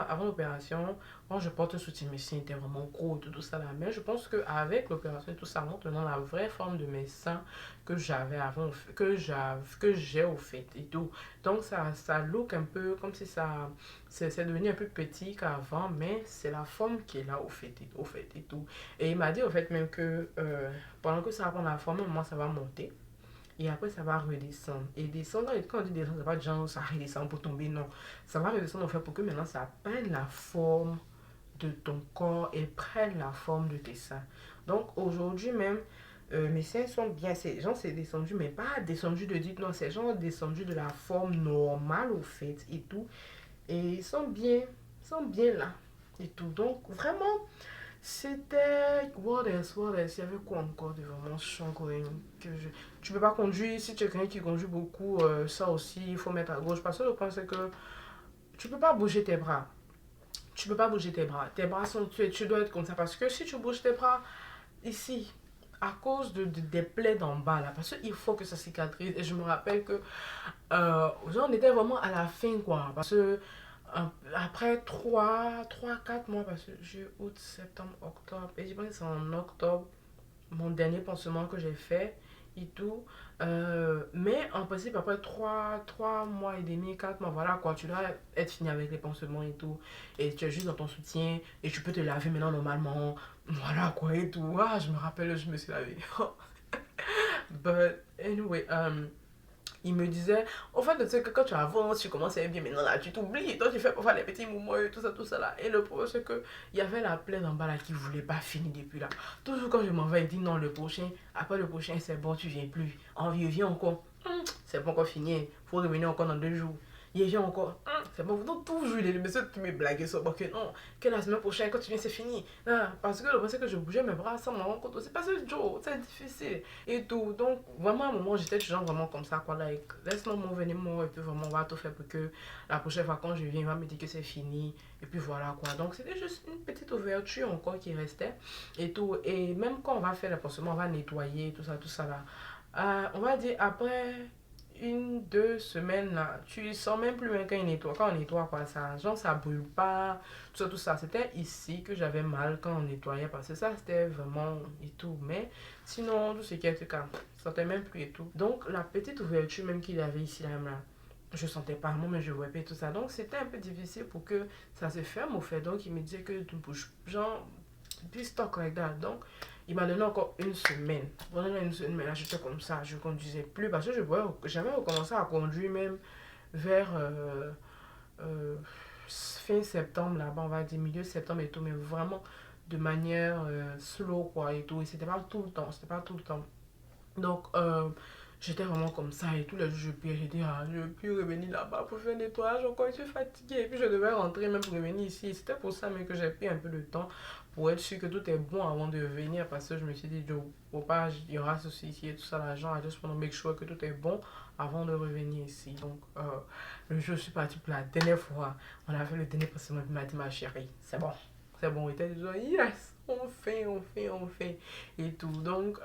avant l'opération, quand je porte un soutien, mes seins étaient vraiment gros, tout ça là. Mais je pense qu'avec l'opération et tout ça, montre maintenant la vraie forme de mes seins que j'avais avant, que j'ai au fait et tout. Donc, ça look un peu comme si c'est devenu un peu petit qu'avant, mais c'est la forme qui est là au fait et tout. Et il m'a dit au fait même que pendant que ça va prendre la forme, moi ça va monter. Et après, ça va redescendre. Et descendre, quand on dit descendre, c'est pas genre ça redescend pour tomber, non. Ça va redescendre en fait pour que maintenant ça prenne la forme de ton corps et prenne la forme de tes seins. Donc aujourd'hui même, mes seins sont bien, c'est descendu, mais pas descendu de dire non, c'est genre descendu de la forme normale au fait et tout. Et ils sont bien là et tout. Donc vraiment, c'était. What else? Il y avait quoi encore de vraiment struggling tu peux pas conduire, si tu es quelqu'un qui conduit beaucoup, ça aussi, il faut mettre à gauche. Parce que le point, c'est que tu peux pas bouger tes bras. tu peux pas bouger tes bras. Tes bras sont, tu dois être comme ça parce que si tu bouges tes bras ici, à cause des plaies d'en bas là, parce qu'il faut que ça cicatrise. Et je me rappelle que genre, on était vraiment à la fin quoi. Parce que après 4 mois, parce que j'ai août, septembre, octobre, et je pense que c'est en octobre, mon dernier pansement que j'ai fait et tout. Mais en principe, après 3 mois et demi, 4 mois, voilà quoi, tu dois être fini avec les pansements et tout. Et tu es juste dans ton soutien et tu peux te laver maintenant normalement. Voilà quoi et tout. Ah, je me rappelle, je me suis lavé. But anyway, il me disait, en fait, tu sais que quand tu avances, tu commences à être bien, maintenant là, tu t'oublies, toi tu fais pour faire les petits mouvements et tout ça là. Et le problème, c'est que il y avait la plaie en bas là qui voulait pas finir depuis là. Toujours quand je m'en vais, il dit non, le prochain, après le prochain, c'est bon, tu viens plus. On viens encore. C'est pas encore fini, faut revenir encore dans 2 jours. Il vient encore. C'est bon, donc toujours les messieurs qui me blaguent sur moi que non, que la semaine prochaine, quand tu viens, c'est fini. Ah, parce que le problème, c'est que je bougeais mes bras sans me rendre compte aussi. Parce que Joe, c'est difficile et tout. Donc, vraiment, à un moment, j'étais toujours vraiment comme ça, quoi. Like, laisse-moi mon venir, moi, et puis vraiment, on va tout faire pour que la prochaine fois, quand je viens, il va me dire que c'est fini. Et puis voilà, quoi. Donc, c'était juste une petite ouverture encore qui restait et tout. Et même quand on va faire le pansement, on va nettoyer, tout ça là. On va dire après 2 semaines là, tu sens même plus rien quand on nettoie quoi, ça, genre ça brûle pas, tout ça. C'était ici que j'avais mal quand on nettoyait parce que ça c'était vraiment et tout. Mais sinon, tout ce qui était calme, je sentais même plus et tout. Donc la petite ouverture même qu'il y avait ici là, même là, je sentais pas moi, mais je voyais tout ça. Donc c'était un peu difficile pour que ça se ferme au fait. Donc il me disait que tu bouges, genre, puis stock like that. Donc il m'a donné encore une semaine. Pendant une semaine, mais là, j'étais comme ça. Je conduisais plus parce que j'avais recommencé à conduire même vers fin septembre, là-bas, on va dire milieu septembre et tout, mais vraiment de manière slow, quoi, et tout. Et c'était pas tout le temps. C'était pas tout le temps. Donc, j'étais vraiment comme ça et tous les jours je priais, j'ai dit, ah, je ne veux plus revenir là-bas pour faire le nettoyage, encore je suis fatiguée. Et puis je devais rentrer même pour revenir ici. C'était pour ça mais que j'ai pris un peu de temps pour être sûr que tout est bon avant de venir parce que je me suis dit, Joe, faut pas, il y aura ceci ici et tout ça, l'argent, I just want to make sure que tout est bon avant de revenir ici. Donc, le jour où je suis partie pour la dernière fois, on a fait le dernier passement, il m'a dit, ma chérie, c'est bon. C'est bon, il était déjà, yes, on fait et tout. Donc,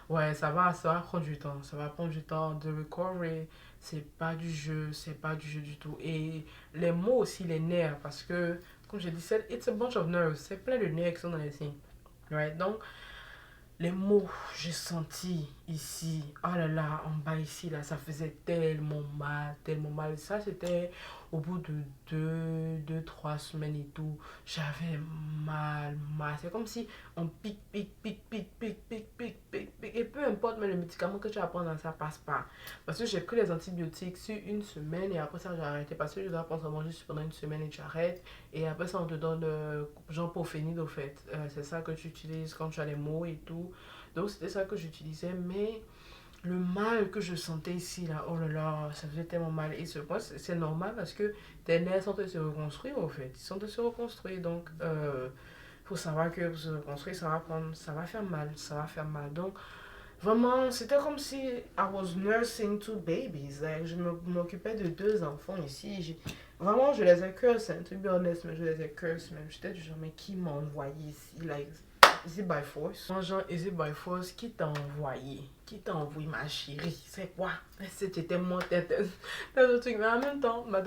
ouais, ça va prendre du temps. Ça va prendre du temps de recovery. C'est pas du jeu du tout. Et les mots aussi, les nerfs, parce que, comme je dis, it's a bunch of nerves. C'est plein de nerfs qui sont dans les signes. Right? Donc, les mots, j'ai senti ici, oh là là, en bas ici, là, ça faisait tellement mal, tellement mal. Ça, c'était au bout de 3 semaines et tout. J'avais mal. C'est comme si on pique. Et peu importe, mais le médicament que tu vas prendre, ça passe pas. Parce que j'ai pris les antibiotiques sur une semaine et après ça, j'ai arrêté. Parce que je dois prendre ça juste pendant une semaine et tu arrêtes. Et après ça, on te donne genre Profenil au fait. C'est ça que tu utilises quand tu as les maux et tout. Donc c'était ça que j'utilisais. Mais le mal que je sentais ici, là, oh là là, ça faisait tellement mal. Et ce point, c'est normal parce que tes nerfs sont en train de se reconstruire au fait. Ils sont en train de se reconstruire. Donc, faut savoir que pour se reconstruire, ça va faire mal. Ça va faire mal. Donc, vraiment, c'était comme si I was nursing 2 babies. Like, je m'occupais de 2 enfants ici. Vraiment, je les ai cursés, to be honest, mais je les ai cursés même. J'étais du genre, mais qui m'a envoyé ici? Like, is it by force? Moi, genre, is it by force? Qui t'a envoyé? Qui t'a envoyé, ma chérie? C'est quoi? C'était mon tête. Le truc. Mais en même temps, ma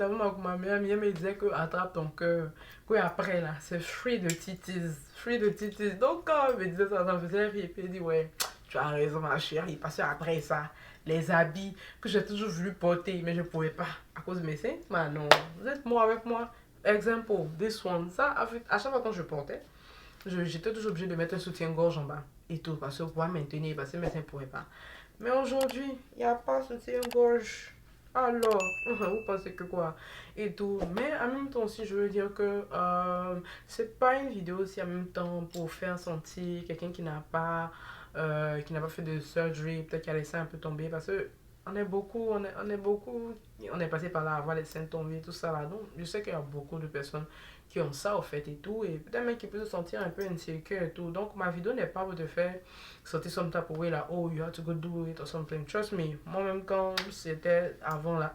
mère me disait que attrape ton cœur. Que après, là, c'est free de titis. Free de titis. Donc, quand elle me disait ça, ça me faisait rire. Et puis, elle dit, ouais, tu as raison, ma chérie. Parce que après ça, les habits que j'ai toujours voulu porter, mais je ne pouvais pas à cause de mes seins. Mais non, vous êtes moi avec moi. Exemple, this one. Ça, à chaque fois quand je portais, j'étais toujours obligée de mettre un soutien-gorge en bas et tout parce que pour maintenir, parce que mes seins ne pouvaient pas. Mais aujourd'hui, il n'y a pas soutien-gorge. Alors, vous pensez que quoi? Et tout. Mais en même temps aussi, je veux dire que c'est pas une vidéo aussi en même temps pour faire sentir quelqu'un qui n'a pas fait de surgery, peut-être qui a laissé un peu tomber parce que on est passé par là à voir les seins tomber, tout ça là. Donc, je sais qu'il y a beaucoup de personnes qui ont ça au fait et tout, et peut-être même qui peuvent se sentir un peu insécure et tout. Donc, ma vidéo n'est pas pour te faire sortir some type of way là, oh, you have to go do it or something. Trust me, moi-même quand c'était avant là,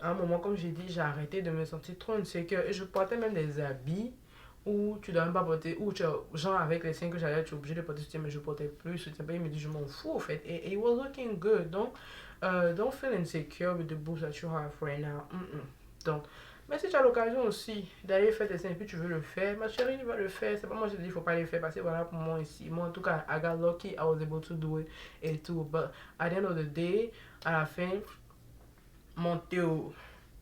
À un moment, comme j'ai dit, j'ai arrêté de me sentir trop insécure et je portais même des habits où tu dois même pas porter, où tu, genre avec les seins que j'avais, tu es obligé de porter soutien, mais je portais plus soutien. Il me dit, je m'en fous en fait. Et it was looking good. Donc, don't feel insecure with the boobs that you have right now. Donc, mais si tu as l'occasion aussi d'aller faire tes seins et puis tu veux le faire, ma chérie, tu vas le faire. C'est pas moi qui te dis, il faut pas les faire parce que voilà pour moi ici. Moi, en tout cas, I got lucky, I was able to do it et tout. But at the end of the day, à la fin, monter ou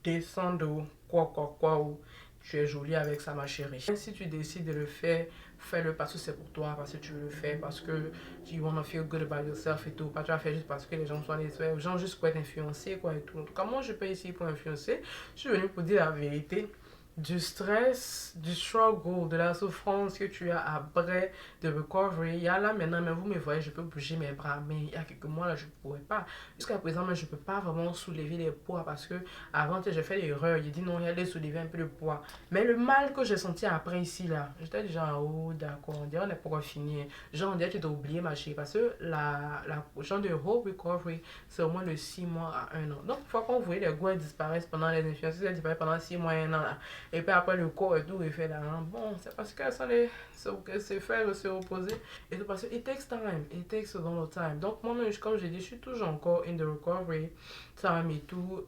descendre ou quoi ou tu es jolie avec ça ma chérie. Même si tu décides de le faire, fais-le parce que c'est pour toi, parce que tu veux le faire, parce que you wanna feel good about yourself et tout. Pas tu vas faire juste parce que les gens sont les gens juste pour être influencés quoi et tout. En tout cas moi je peux ici pour influencer. Je suis venue pour dire la vérité. Du stress, du struggle, de la souffrance que tu as après de recovery. Il y a là maintenant, mais vous me voyez, je peux bouger mes bras, mais il y a quelques mois là, je ne pourrais pas. Jusqu'à présent, mais je ne peux pas vraiment soulever les poids parce que avant, j'ai fait l'erreur. J'ai dit non, il allait soulever un peu de poids. Mais le mal que j'ai senti après ici là, j'étais déjà oh d'accord, on dirait on n'est pas fini. Genre, on dirait que tu t'as oublié ma chérie parce que la genre de whole recovery, c'est au moins de 6 mois à 1 an. Donc, une fois qu'on voyait les gouttes disparaissent pendant les influences, elles disparaissent pendant 6 mois et 1 an là. Et puis après le corps et tout, il fait là, hein. Bon, c'est parce que ça c'est faire se reposer. Et tout parce que it takes time, it takes a long time. Donc moi, comme j'ai dit, je suis toujours encore in the recovery time et tout.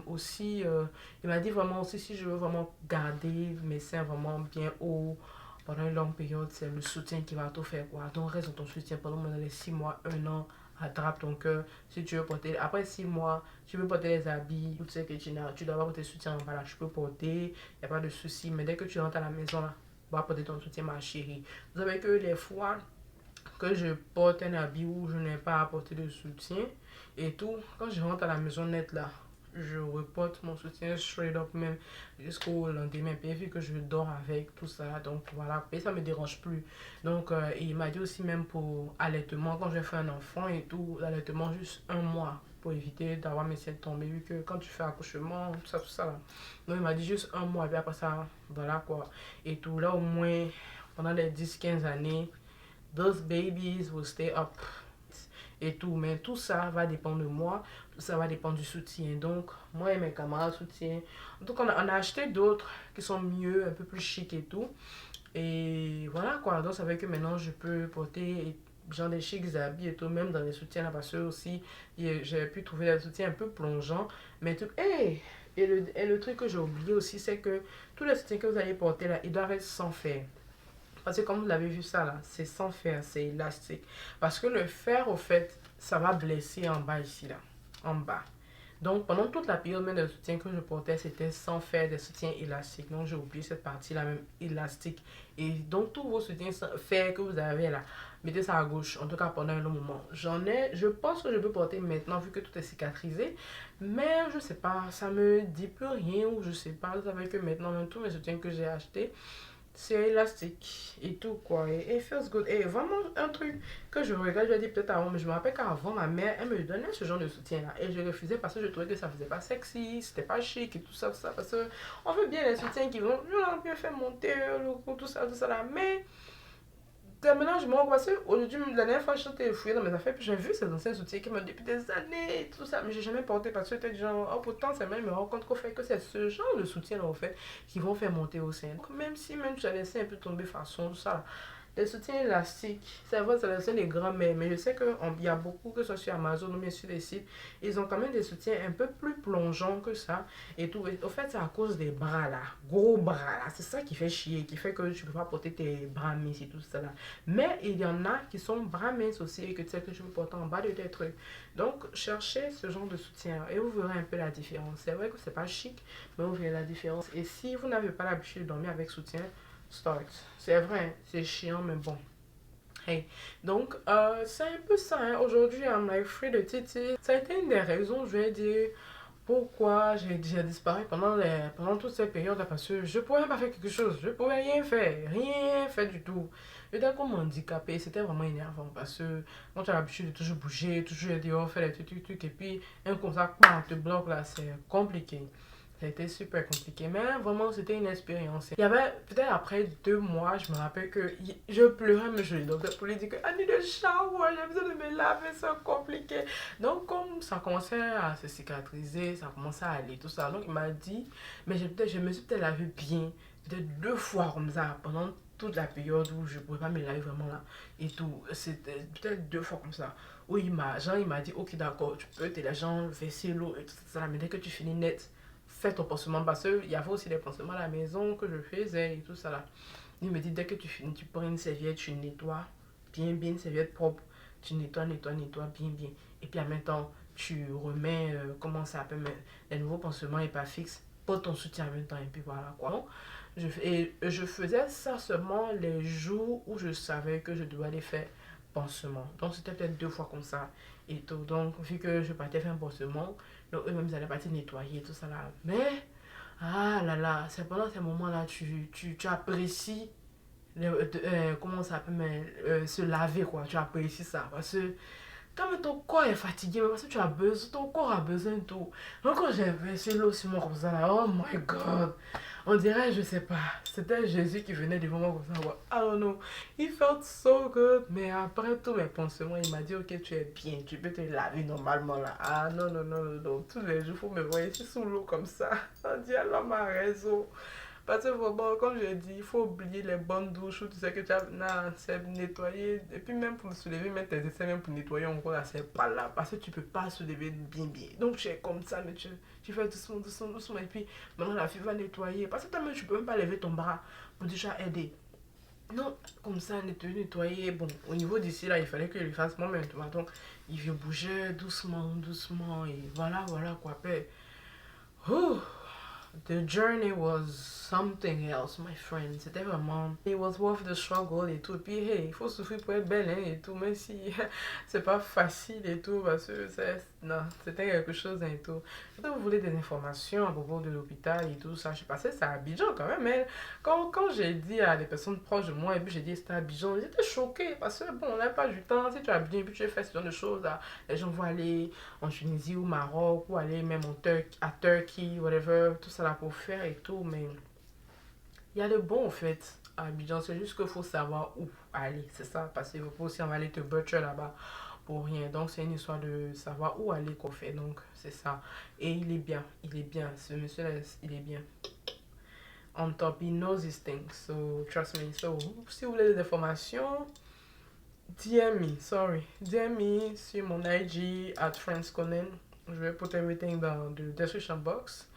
Aussi, il m'a dit vraiment aussi si je veux vraiment garder mes seins vraiment bien hauts pendant une longue période, c'est le soutien qui va tout faire quoi. Donc reste dans ton soutien pendant les 6 mois, 1 an. Attrape ton cœur si tu veux porter. Après 6 mois, tu veux porter les habits, tu sais que tu dois avoir tes soutiens. Voilà, tu peux porter, il n'y a pas de souci. Mais dès que tu rentres à la maison, là, va porter ton soutien, ma chérie. Vous savez que les fois que je porte un habit où je n'ai pas à porter de soutien et tout, quand je rentre à la maison nette là, je reporte mon soutien straight up même jusqu'au lendemain. Puis vu que je dors avec tout ça, donc voilà, et ça me dérange plus. Donc il m'a dit aussi même pour allaitement, quand je fais un enfant et tout, l'allaitement juste 1 mois pour éviter d'avoir mes seins tombés, vu que quand tu fais accouchement, tout ça là. Donc il m'a dit juste 1 mois, et puis après ça, voilà quoi. Et tout, là au moins, pendant les 10 15 années, those babies will stay up et tout. Mais tout ça va dépendre de moi, tout ça va dépendre du soutien. Donc, moi et mes camarades soutiennent. Donc, on a acheté d'autres qui sont mieux, un peu plus chic et tout. Et voilà quoi. Donc, ça veut dire que maintenant, je peux porter genre des chics habits et tout, même dans les soutiens là, parce que aussi, j'ai pu trouver des soutiens un peu plongeants. Mais tout, hey! Et le truc que j'ai oublié aussi, c'est que tous les soutiens que vous allez porter là, ils doivent être sans fer. Parce que comme vous l'avez vu ça là, c'est sans fer, c'est élastique. Parce que le fer, au fait, ça va blesser en bas ici là, en bas. Donc pendant toute la période même de soutien que je portais, c'était sans faire des soutiens élastiques. Donc j'ai oublié cette partie-là même élastique. Et donc tous vos soutiens fer que vous avez là, mettez ça à gauche, en tout cas pendant un long moment. Je pense que je peux porter maintenant vu que tout est cicatrisé. Mais je sais pas, ça me dit plus rien ou je sais pas. Vous savez que maintenant même tous mes soutiens que j'ai achetés, c'est élastique et tout quoi et it feels good et vraiment un truc que je regrette, je l'ai dit peut-être avant mais je me rappelle qu'avant ma mère elle me donnait ce genre de soutien là et je refusais parce que je trouvais que ça faisait pas sexy, c'était pas chic et tout ça parce que on veut bien les soutiens qui vont bien faire monter le cou tout ça là mais maintenant, je me rends compte aujourd'hui, la dernière fois, j'étais fouillée dans mes affaires, puis j'ai vu ces anciens soutiens qui m'ont depuis des années, tout ça, mais j'ai jamais porté parce que j'étais genre, oh, pourtant, c'est même, me rends compte qu'au fait que c'est ce genre de soutien-là, au fait, qui vont faire monter au sein. Donc, même si même tu as laissé un peu tomber façon, tout ça, là, les soutiens élastiques, c'est vrai, c'est les grands-mères, mais je sais qu'il y a beaucoup, que ce soit sur Amazon ou bien sur les sites, ils ont quand même des soutiens un peu plus plongeants que ça et tout. Et au fait, c'est à cause des bras là, gros bras là, c'est ça qui fait chier, qui fait que tu peux pas porter tes bras minces et tout ça là. Mais il y en a qui sont bras minces aussi et que tu sais que tu peux porter en bas de tes trucs. Donc, cherchez ce genre de soutien et vous verrez un peu la différence. C'est vrai que c'est pas chic, mais vous verrez la différence. Et si vous n'avez pas l'habitude de dormir avec soutien, start. C'est vrai, c'est chiant, mais bon. Hey. Donc, c'est un peu ça. Hein. Aujourd'hui, I'm like free de titi. Ça a été une des raisons, je vais dire, pourquoi j'ai disparu pendant toute cette période parce que je pouvais pas faire quelque chose. Je pouvais rien faire du tout. J'étais comme handicapé, c'était vraiment énervant parce que quand tu as l'habitude de toujours bouger, toujours être dehors, faire des trucs, et puis un comme ça, on te bloque là, c'est compliqué. Ça a été super compliqué, mais vraiment, c'était une expérience. Il y avait, peut-être après 2 mois, je me rappelle que je pleurais, mais je lui donc pour lui dire que I need a shower, j'ai besoin de me laver, c'est compliqué. Donc, comme ça commençait à se cicatriser, ça commençait à aller, tout ça. Donc, il m'a dit, mais je me suis peut-être lavé bien, peut-être 2 fois comme ça, pendant toute la période où je ne pouvais pas me laver vraiment là et tout. C'était peut-être 2 fois comme ça. Oui, il m'a dit, ok, d'accord, tu peux, t'es la jambe, verser l'eau et tout ça, mais dès que tu finis net, fais ton pansement parce qu'il y avait aussi des pansements à la maison que je faisais et tout ça là. Il me dit dès que tu finis, tu prends une serviette, tu nettoies bien, bien, une serviette propre, tu nettoies, nettoies, nettoies bien, bien. Et puis en même temps, tu remets, comment ça s'appelle, les nouveaux pansements et pas fixes, pour ton soutien en même temps et puis voilà quoi. Et je faisais ça seulement les jours où je savais que je devais aller faire pansement. Donc c'était peut-être 2 fois comme ça et tout. Donc vu que je partais faire un pansement, donc eux-mêmes ils allaient partir nettoyer et tout ça là. Mais, ah là là, c'est pendant ces moments-là, tu apprécies, comment ça s'appelle, se laver quoi. Tu apprécies ça parce que quand ton corps est fatigué, parce que tu as besoin, ton corps a besoin de tout. Donc quand j'ai versé l'eau sur moi comme ça là, oh my god, on dirait, je sais pas, c'était Jésus qui venait devant moi comme ça. I don't know. It felt so good. Mais après tous mes pansements, il m'a dit, ok, tu es bien, tu peux te laver normalement là. Ah non, non, non, non, non. Tous les jours, il faut me voir ici sous l'eau comme ça. On dit, alors ma raison. Parce que vraiment, comme je dis, il faut oublier les bonnes douches où tu sais que tu as c'est nettoyer. Et puis même pour se lever, mettre tes essais, même pour nettoyer encore là, c'est pas là. Parce que tu peux pas se lever bien bien. Donc tu es comme ça, mais tu fais doucement, doucement, doucement. Et puis maintenant la fille va nettoyer. Parce que toi-même, tu peux même pas lever ton bras pour déjà aider. Non, comme ça, nettoyer. Bon, au niveau d'ici là, il fallait que je le fasse moi-même. Donc il bouger doucement, doucement. Et voilà, voilà quoi. Après, ouh, the journey was something else, my friend. C'était vraiment. It was worth the struggle et tout. Et puis, hey, il faut souffrir pour être belle, hein, et tout. Même si c'est pas facile et tout. Parce que non, c'était quelque chose, hein, et tout. Si vous voulez des informations à propos de l'hôpital et tout ça, je passais ça à Abidjan quand même. Mais quand j'ai dit à des personnes proches de moi, et puis j'ai dit c'était à Abidjan, j'étais choquée. Parce que bon, on n'a pas du temps. Si tu as bien, et puis tu fais ce genre de choses, là, les gens vont aller en Tunisie ou Maroc ou aller même à Turquie, whatever, tout ça là pour faire et tout, mais il y a de bon en fait à Abidjan, c'est juste qu'il faut savoir où aller, c'est ça, parce qu'il faut pas aussi en aller te butcher là-bas pour rien, donc c'est une histoire de savoir où aller qu'on fait, donc c'est ça, et il est bien, ce monsieur là, il est bien. On top, he knows his things, so trust me. So, si vous voulez des informations, DM me sur mon IG at friendsconen. Je vais put everything dans le description box.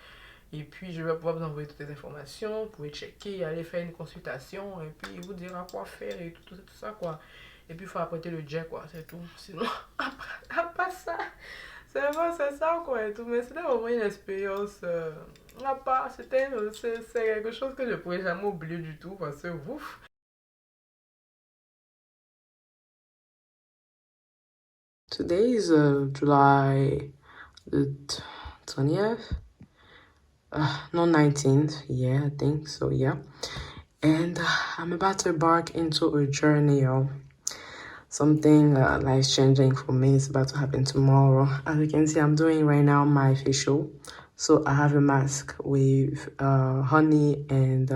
Et puis, je vais pouvoir vous envoyer toutes les informations. Vous pouvez checker, aller faire une consultation. Et puis, il vous dira quoi faire et tout ça, quoi. Et puis, il faut apprêter le jet, quoi. C'est tout. Sinon, après ça, c'est ça, quoi. Et tout. Mais c'était vraiment une expérience. C'est quelque chose que je ne pourrais jamais oublier du tout. Parce que, ouf. Today is July the 20th. No, 19th. Yeah, I think so. Yeah. And I'm about to embark into a journey, y'all. Something life changing for me is about to happen tomorrow. As you can see, I'm doing right now my facial. So I have a mask with honey and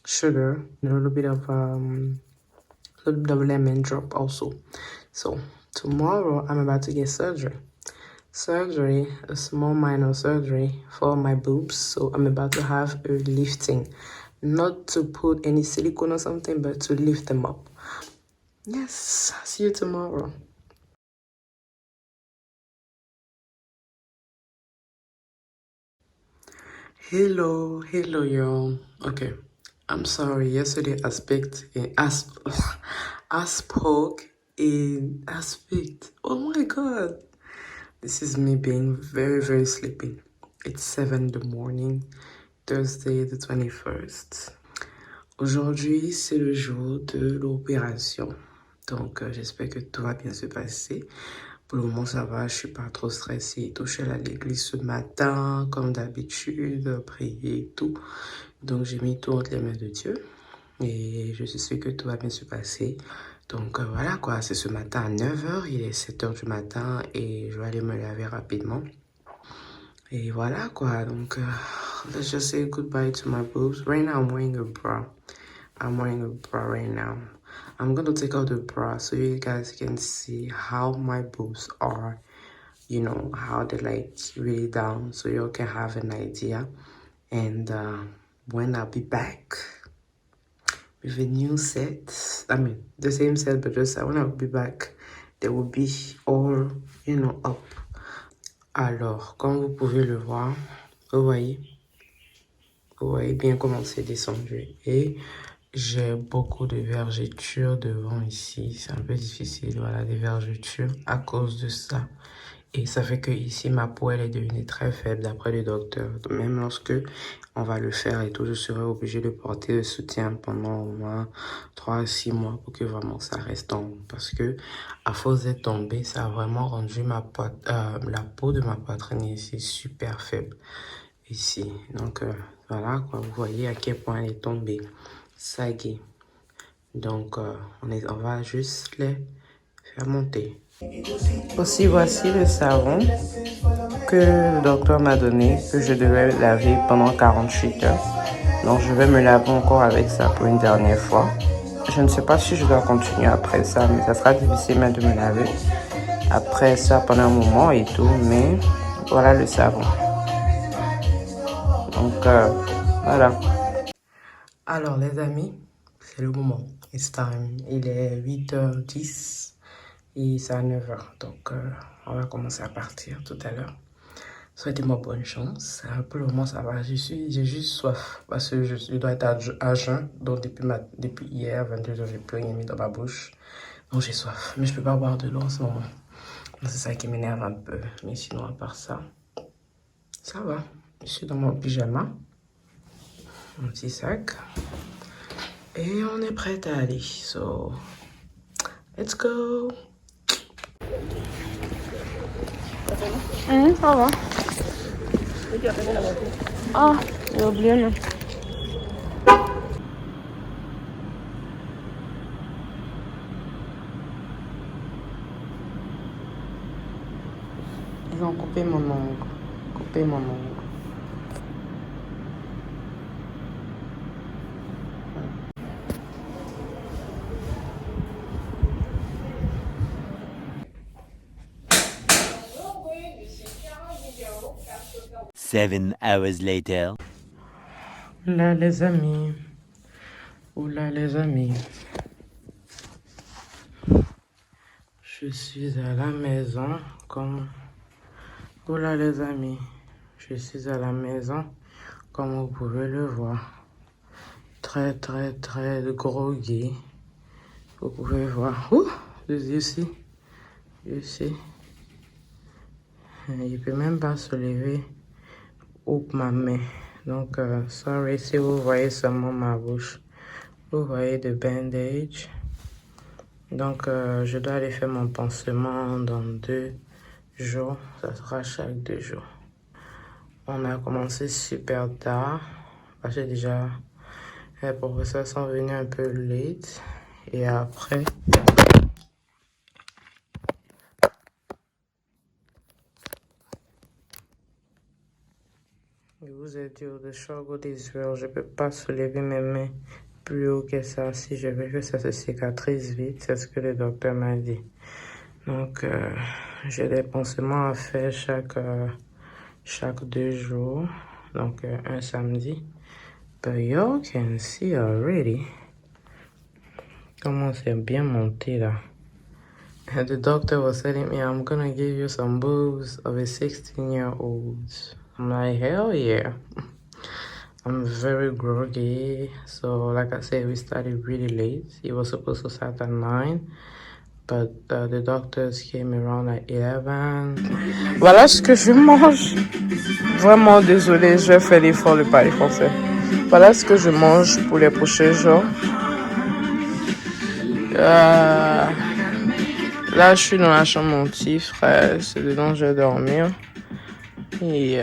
sugar and a little bit of lemon drop also. So tomorrow I'm about to get surgery. A small minor surgery for my boobs. So I'm about to have a lifting. Not to put any silicone or something, but to lift them up. Yes, see you tomorrow. Hello, y'all. Okay, I'm sorry. Yesterday I spoke in aspect. Oh my god. This is me being very, very sleepy. It's 7 in the morning, Thursday the 21st. Aujourd'hui, c'est le jour de l'opération. Donc, j'espère que tout va bien se passer. Pour le moment, ça va. Je suis pas trop stressée. Je suis allée à l'église ce matin, comme d'habitude, prier et tout. Donc, j'ai mis tout entre les mains de Dieu. Et je suis sûre que tout va bien se passer. Donc, voilà quoi. C'est ce matin à 9h. Il est 7h du matin et je vais aller me laver rapidement. Et voilà quoi, donc let's just say goodbye to my boobs. Right now I'm wearing a bra. I'm wearing a bra right now. I'm gonna take out the bra so you guys can see how my boobs are, you know, how they like really down, so you can have an idea. And when I'll be back with a new set, I mean the same set, but just when I'll be back, they will be all, you know, up. Alors, comme vous pouvez le voir, vous voyez bien comment c'est descendu. Et j'ai beaucoup de vergetures devant ici. C'est un peu difficile, voilà, des vergetures à cause de ça. Et ça fait que ici, ma peau, elle est devenue très faible d'après le docteur. Même lorsque on va le faire et tout, je serai obligée de porter le soutien pendant au moins 3 à 6 mois pour que vraiment ça reste en haut. Parce que à force d'être tombé, ça a vraiment rendu la peau de ma poitrine ici super faible. Ici. Donc, voilà, quoi. Vous voyez à quel point elle est tombée. Saguée. Donc, on va juste les faire monter. Aussi, voici le savon que le docteur m'a donné, que je devais laver pendant 48 heures. Donc, je vais me laver encore avec ça pour une dernière fois. Je ne sais pas si je dois continuer après ça, mais ça sera difficile même de me laver après ça pendant un moment et tout. Mais voilà le savon. Donc, voilà. Alors, les amis, c'est le moment. It's time. Il est 8h10. Et c'est à 9h, donc on va commencer à partir tout à l'heure. Souhaitez-moi bonne chance. Pour le moment, ça va. J'ai juste soif parce que je dois être à jeun. Donc depuis hier, 22h, j'ai plus rien mis dans ma bouche. Donc j'ai soif. Mais je peux pas boire de l'eau en ce moment. C'est ça qui m'énerve un peu. Mais sinon, à part ça, ça va. Je suis dans mon pyjama. Mon petit sac. Et on est prêt à aller. So, let's go. Ça va. Ah, j'ai oublié, non. Ils ont coupé mon ongle. Coupé mon ongle. Seven hours later. Oula les amis. Oula les amis. Je suis à la maison comme... Oula les amis. Je suis à la maison comme vous pouvez le voir. Très groggy. Vous pouvez voir. Ouh, you see. You see. Il peut même pas se lever. Oups, ma main. Donc, sorry si vous voyez seulement ma bouche. Vous voyez de bandage. Donc, je dois aller faire mon pansement dans 2 jours. Ça sera chaque 2 jours. On a commencé super tard. Parce que déjà, les professeurs sont venus un peu late. Et après... Je vous ai dit, the struggle d'Israël, je ne peux pas soulever mes mains plus haut que ça. Si je veux que ça se cicatrise vite, c'est ce que le docteur m'a dit. Donc, j'ai des pansements à faire chaque 2 jours. Donc, un samedi. But you can see already comment c'est bien monté là. And the doctor was telling me, I'm gonna give you some boobs of a 16-year-old. I'm like, hell yeah. I'm very groggy. So, like I said, we started really late. It was supposed to start at 9. But the doctors came around at 11. Voilà ce que je mange. Vraiment désolée, je vais faire l'effort de parler français. Voilà ce que je mange pour les prochains jours. Là, je suis dans la chambre de mon petit frère. C'est dedans que je vais dormir. Et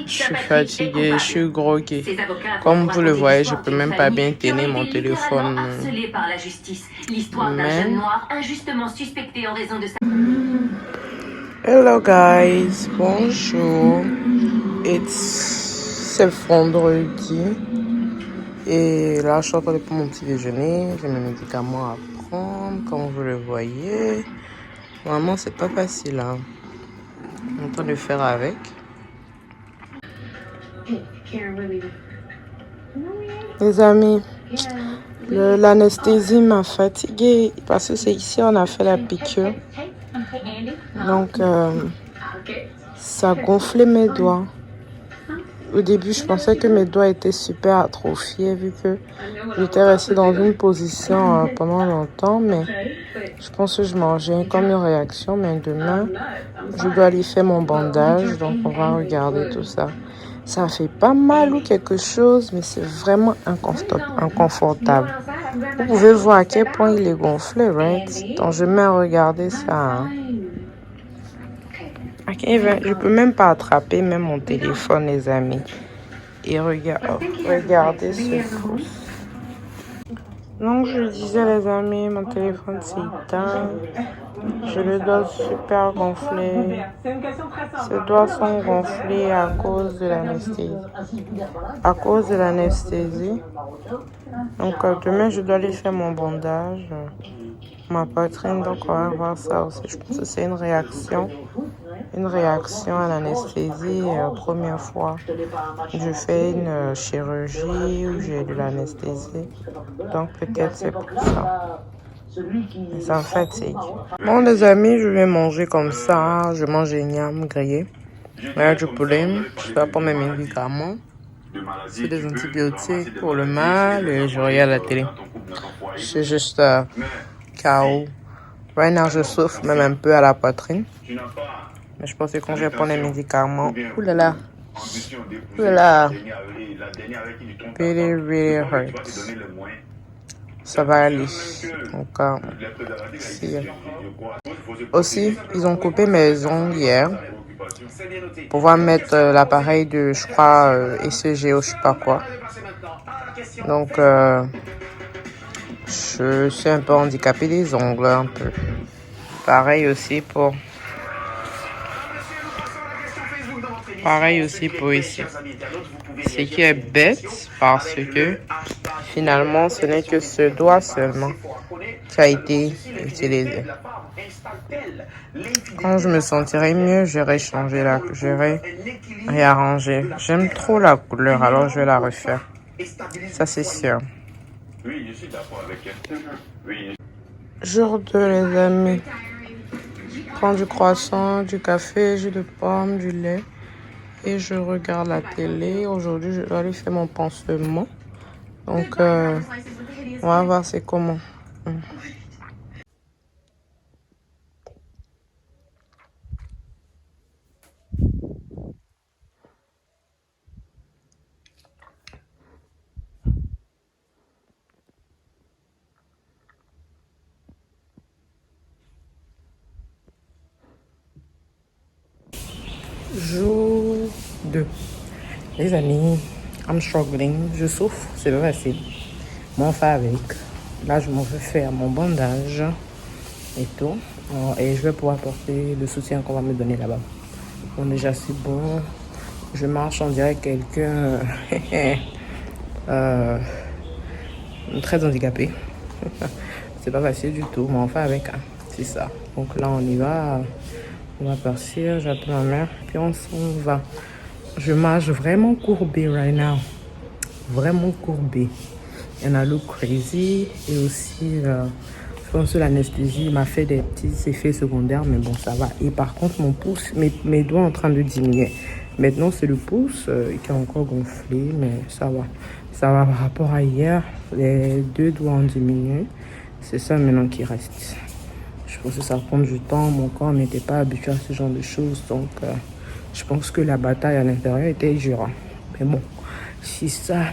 je suis fatiguée, je suis groggy. Comme vous le voyez, je peux même pas bien tenir mon téléphone. Mais Hello guys, bonjour. C'est vendredi et là je suis en train de prendre mon petit déjeuner. J'ai mes médicaments à prendre comme vous le voyez. Vraiment c'est pas facile hein. Je suis en train de faire avec. Les amis, l'anesthésie m'a fatiguée parce que c'est ici on a fait la piqûre. Donc ça a gonflé mes doigts. Au début, je pensais que mes doigts étaient super atrophiés vu que j'étais restée dans une position pendant longtemps. Mais je pense que je mangeais comme une réaction. Mais demain, je dois aller faire mon bandage. Donc, on va regarder tout ça. Ça fait pas mal ou quelque chose, mais c'est vraiment inconfortable. Vous pouvez voir à quel point il est gonflé, right? Donc, je mets à regarder ça. Hein. Okay, je peux même pas attraper même mon téléphone, les amis. Et regardez ce pouce. Donc, je disais, les amis, mon téléphone s'est éteint. Je le dois super gonflé. Ses doigts sont gonflés à cause de l'anesthésie. Donc, demain, je dois aller faire mon bandage. Ma poitrine, donc on va voir ça aussi. Je pense que c'est une réaction à l'anesthésie. Première fois, je fais une chirurgie où j'ai de l'anesthésie. Donc peut-être c'est pour ça. Mais ça me fatigue. Bon les amis, je vais manger comme ça. Je mange des niams grillés. Là, du poulet. Je vais prendre mes médicaments. C'est des antibiotiques pour le mal et je regarde la télé. C'est juste KO. Right now, je souffre même un peu à la poitrine. Mais je pense que quand je vais prendre les médicaments, oulala, really hurts. Ça va aller. Donc, aussi, ils ont coupé mes ongles hier pour pouvoir mettre l'appareil de, je crois, ECG ou je sais pas quoi. Donc, je suis un peu handicapée des ongles, un peu. Pareil aussi pour ici. Ce qui est bête parce que finalement ce n'est que ce doigt seulement qui a été utilisé. Quand je me sentirai mieux, j'irai réarranger. J'aime trop la couleur, alors je vais la refaire. Ça c'est sûr. Oui, je suis d'accord avec elle. Jour 2 les amis. Prends du croissant, du café, jus de pomme, du lait. Et je regarde la télé. Aujourd'hui, je dois aller faire mon pansement. Donc, on va voir c'est comment. Jour 2. Les amis, I'm struggling. Je souffre, c'est pas facile. M'en fait avec. Là, je m'en vais faire mon bandage et tout. Et je vais pouvoir porter le soutien qu'on va me donner là-bas. Bon, déjà, c'est bon. Je marche, on dirait quelqu'un très handicapé. C'est pas facile du tout, mais enfin avec. Hein. C'est ça. Donc là, on y va. On va partir. J'appelle ma mère. Puis on s'en va. Je marche vraiment courbée right now. Vraiment courbée. Il y en a look crazy. Et aussi, je pense que l'anesthésie m'a fait des petits effets secondaires. Mais bon, ça va. Et par contre, mon pouce, mes doigts sont en train de diminuer. Maintenant, c'est le pouce qui est encore gonflé. Mais ça va. Ça va par rapport à hier. Les 2 doigts ont diminué. C'est ça maintenant qui reste. Je pense que ça prend du temps. Mon corps n'était pas habitué à ce genre de choses. Donc, je pense que la bataille à l'intérieur était dure. Mais bon, si ça...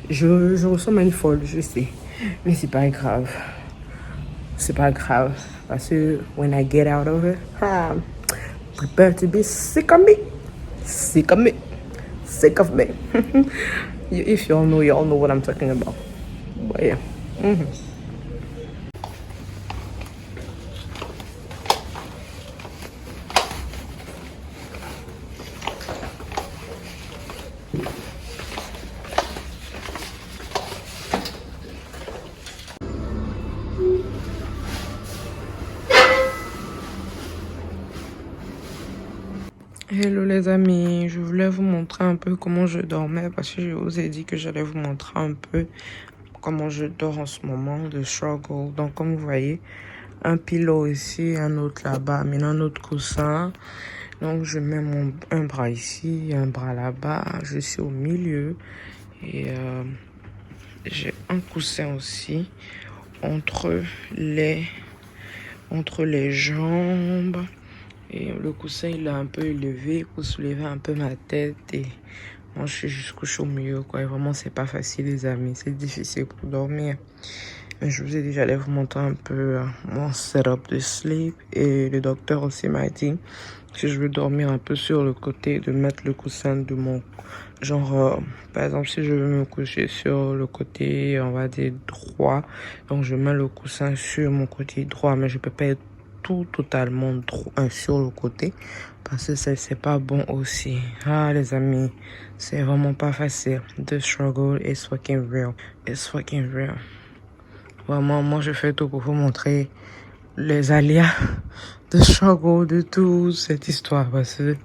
Je ressemble à une folle, je sais. Mais c'est pas grave. C'est pas grave. Parce que when I get out of it, I'm prepared to be sick of me. Sick of me. Sick of me. If y'all know what I'm talking about. But yeah. Hello les amis, je voulais vous montrer un peu comment je dormais parce que je vous ai dit que j'allais vous montrer un peu comment je dors en ce moment de struggle. Donc comme vous voyez, un pillow ici, un autre là-bas, maintenant un autre coussin. Donc je mets un bras ici, un bras là-bas, je suis au milieu et j'ai un coussin aussi entre les jambes. Et le coussin, il est un peu élevé pour soulever un peu ma tête. Et moi, je suis juste couché au milieu, quoi. Et vraiment, c'est pas facile, les amis. C'est difficile pour dormir. Mais je vous ai déjà allé vous montrer un peu mon setup de sleep. Et le docteur aussi m'a dit, si je veux dormir un peu sur le côté, de mettre le coussin de mon... Genre, par exemple, si je veux me coucher sur le côté, on va dire, droit. Donc, je mets le coussin sur mon côté droit. Mais je peux pas être tout totalement sur le côté parce que c'est pas bon aussi. Ah les amis, c'est vraiment pas facile. The struggle is fucking real. It's fucking real. Vraiment, moi je fais tout pour vous montrer les aléas de struggle de toute cette histoire parce que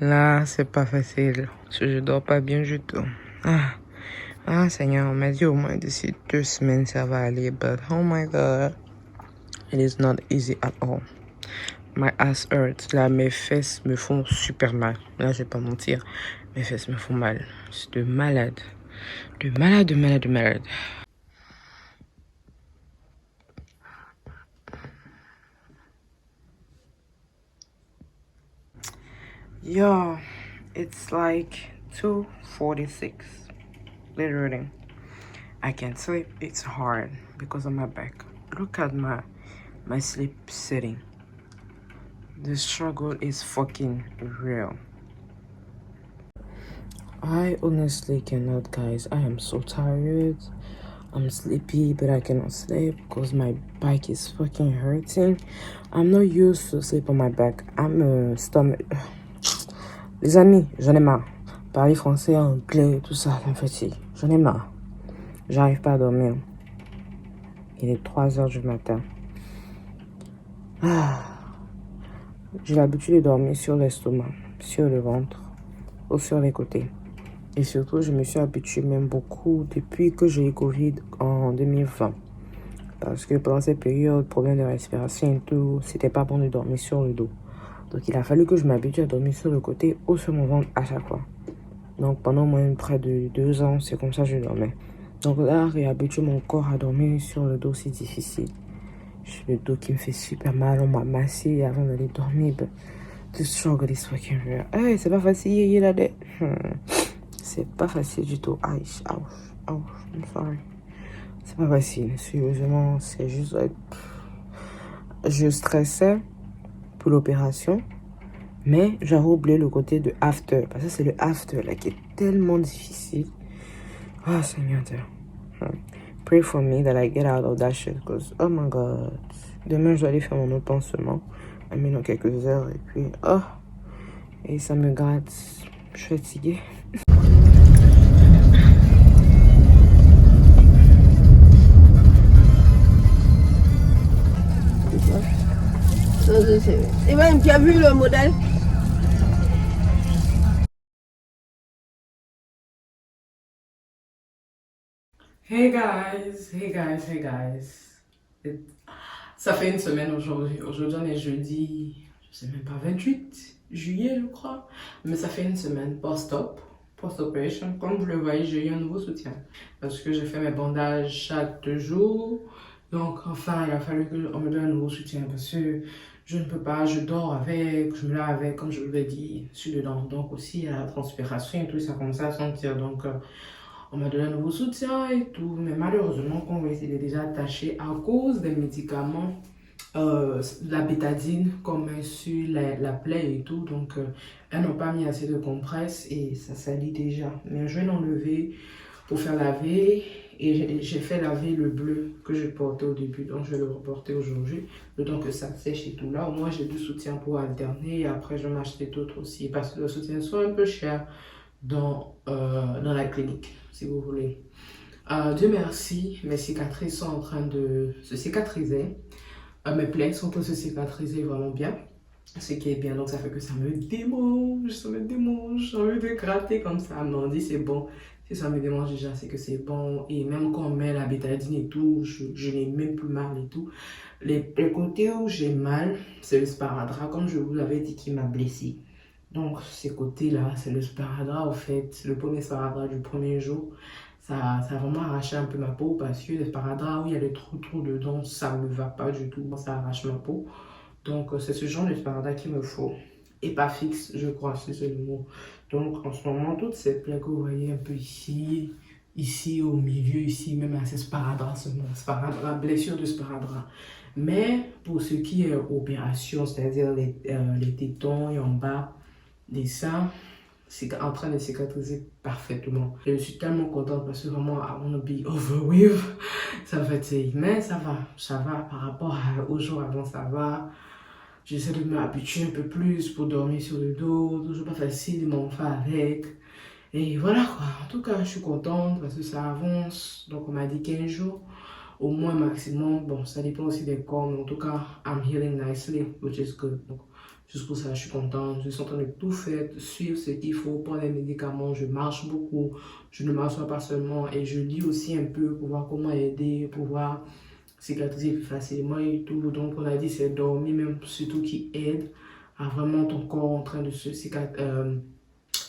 là c'est pas facile. Parce que je dors pas bien du tout. Ah Seigneur, on m'a dit au moins d'ici 2 semaines ça va aller, but oh my god. It is not easy at all. My ass hurts. Là, mes fesses me font super mal. Là, je vais pas mentir. Mes fesses me font mal. C'est de malade. De malade, de malade, de malade. Yo, it's like 2:46. Literally. I can't sleep. It's hard because of my back. Look at my sleep sitting. The struggle is fucking real. I honestly cannot, guys. I am so tired. I'm sleepy, but I cannot sleep because my back is fucking hurting. I'm not used to sleep on my back. I'm a stomach. Les amis, j'en ai marre. Parler français, anglais, tout ça, ça me fatigue. J'en ai marre. J'arrive pas à dormir. Il est 3 heures du matin. J'ai l'habitude de dormir sur l'estomac, sur le ventre ou sur les côtés. Et surtout, je me suis habituée même beaucoup depuis que j'ai eu Covid en 2020. Parce que pendant cette période, problème de respiration et tout, c'était pas bon de dormir sur le dos. Donc il a fallu que je m'habitue à dormir sur le côté ou sur mon ventre à chaque fois. Donc pendant moins près de 2 ans, c'est comme ça que je dormais. Donc là, réhabituer mon corps à dormir sur le dos, c'est difficile. J'ai le dos qui me fait super mal, on m'a massé avant d'aller dormir. The struggle is fucking real. Hey, c'est pas facile, là. C'est pas facile du tout. Aïe, I'm sorry. C'est pas facile. Sérieusement, c'est juste... Je stressais pour l'opération, mais j'avais oublié le côté de after. Parce que c'est le after là qui est tellement difficile. Ah, Seigneur Dieu. Pray for me that I get out of that shit. Because, oh my God. Demain, je dois aller faire mon autre pansement. Dans quelques heures. Et puis, et ça me gratte. Je suis fatiguée. Et même, tu as vu le modèle? Hey guys, hey guys, hey guys. Ça fait une semaine aujourd'hui. Aujourd'hui, on est jeudi, je sais même pas, 28 juillet, je crois. Mais ça fait une semaine post-op, post-operation. Comme vous le voyez, j'ai eu un nouveau soutien. Parce que j'ai fait mes bandages chaque 2 jours. Donc, enfin, il a fallu qu'on me donne un nouveau soutien. Parce que je ne peux pas, je dors avec, je me lave avec, comme je vous l'ai dit, sur dedans. Donc aussi, il y a la transpiration et tout, ça commence à sentir. Donc, on m'a donné un nouveau soutien et tout, mais malheureusement, comme vous voyez, il est déjà attaché à cause des médicaments, la bétadine, comme sur la plaie et tout. Donc, elles n'ont pas mis assez de compresses et ça salit déjà. Mais je vais l'enlever pour faire laver et j'ai fait laver le bleu que je portais au début. Donc, je vais le reporter aujourd'hui, le temps que ça sèche et tout. Là, au moins, j'ai du soutien pour alterner et après, je vais m'acheter d'autres aussi parce que le soutien soit un peu cher dans la clinique, si vous voulez. Dieu merci, mes cicatrices sont en train de se cicatriser. Mes plaies sont en train de se cicatriser vraiment bien. Ce qui est bien, donc ça fait que ça me démange, j'ai envie de gratter comme ça. Mais on dit c'est bon, si ça me démange déjà, c'est que c'est bon. Et même quand on met la bétadine et tout, je n'ai même plus mal et tout. Les côtés où j'ai mal, c'est le sparadrap, comme je vous l'avais dit, qui m'a blessé. Donc ces côtés-là, c'est le sparadrap en fait, le premier sparadrap du premier jour. Ça a vraiment arraché un peu ma peau parce que le sparadrap, où il y a des trous dedans, ça ne me va pas du tout, ça arrache ma peau. Donc, c'est ce genre de sparadrap qu'il me faut. Et pas fixe, je crois, c'est le mot. Donc, en ce moment, toutes ces plaies que vous voyez un peu ici, ici au milieu, ici, même à ces sparadrap seulement. Sparadrap, blessure de sparadrap. Mais pour ce qui est opération, c'est-à-dire les tétons et en bas des seins, c'est en train de cicatriser parfaitement. Je suis tellement contente parce que vraiment, I wanna be over with. Ça fatigue, mais ça va par rapport au jour avant, ça va. J'essaie de m'habituer un peu plus pour dormir sur le dos, toujours pas facile, mais on fait avec. Et voilà quoi, en tout cas, je suis contente parce que ça avance. Donc, on m'a dit 15 jours, au moins maximum. Bon, ça dépend aussi des corps, mais en tout cas, I'm healing nicely, which is good. Donc, juste pour ça, je suis contente. Je suis en train de tout faire, de suivre ce qu'il faut, prendre les médicaments. Je marche beaucoup, je ne m'assois pas seulement et je lis aussi un peu pour voir comment aider, pour voir cicatriser plus facilement et tout. Donc, on a dit c'est dormir, même surtout qui aide à vraiment ton corps en train de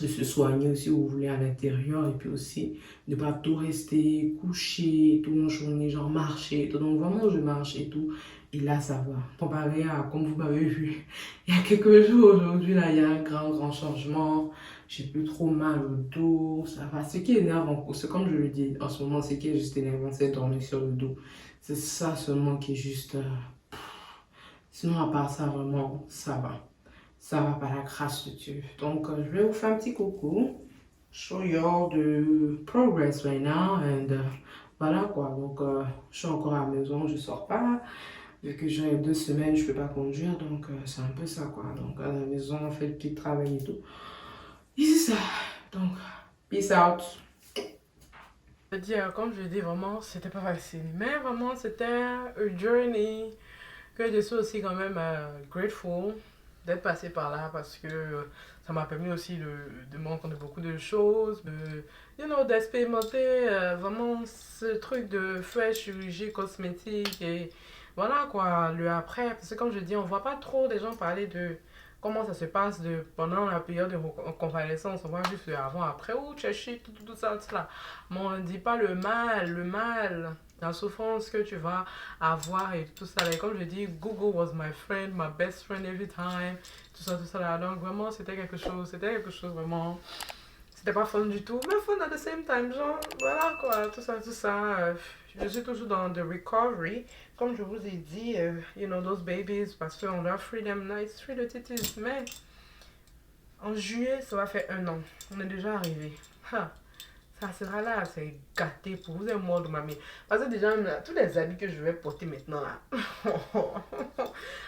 de se soigner aussi, où vous voulez, à l'intérieur. Et puis aussi, ne pas tout rester couché toute la journée, genre marcher et tout. Donc, vraiment, je marche et tout. Et là, ça va. Comparé à, comme vous m'avez vu, il y a quelques jours, aujourd'hui, là, il y a un grand changement. J'ai plus trop mal au dos, ça va. Ce qui est énervant, c'est comme je le dis en ce moment, ce qui est juste énervant, c'est dormir sur le dos. C'est ça seulement qui est juste... Sinon, à part ça, vraiment, ça va. Ça va par la grâce de Dieu. Donc, je vais vous faire un petit coucou. Show you all the progress right now. And voilà quoi. Donc, je suis encore à la maison, je sors pas. Vu que j'ai 2 semaines, je peux pas conduire. Donc, c'est un peu ça quoi. Donc, à la maison, on fait le petit travail et tout. Et c'est ça. Donc, peace out. Comme je dis, vraiment, c'était pas facile. Mais vraiment, c'était un journey que je suis aussi quand même grateful d'être passé par là parce que ça m'a permis aussi de me rendre compte de beaucoup de choses, d'expérimenter vraiment ce truc de faire chirurgie cosmétique et voilà quoi, le après. Parce que comme je dis, on voit pas trop des gens parler de comment ça se passe pendant la période de convalescence. On voit juste le avant, après, ou chercher tout ça, tout ça. Mais on ne dit pas le mal, la souffrance que tu vas avoir et tout ça. Et comme je dis, Google was my friend, my best friend every time. Tout ça là. Donc vraiment, c'était quelque chose vraiment. C'était pas fun du tout, mais fun at the same time. Genre, voilà quoi, tout ça. Je suis toujours dans the recovery. Comme je vous ai dit, those babies, parce qu'on leur free them nice, free the titties. Mais en juillet, ça va faire 1 an. On est déjà arrivé. Ça sera là, c'est gâté pour vous et moi de mamie. Parce que déjà, tous les habits que je vais porter maintenant là.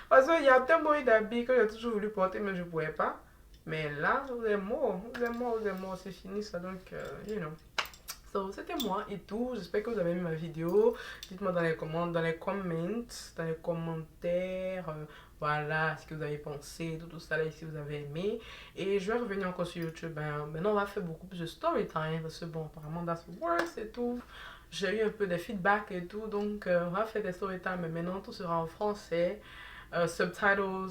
Parce qu'il y a tellement d'habits que j'ai toujours voulu porter, mais je ne pouvais pas. Mais là, vous êtes morts, c'est fini ça. Donc, So, c'était moi et tout. J'espère que vous avez aimé ma vidéo. Dites-moi dans les commentaires, voilà, ce que vous avez pensé, tout ça là, si vous avez aimé. Et je vais revenir encore sur YouTube. Maintenant, on va faire beaucoup plus de story time parce que bon, apparemment, that's worse et tout. J'ai eu un peu de feedback et tout, donc on va faire des story time. Mais maintenant, tout sera en français, subtitles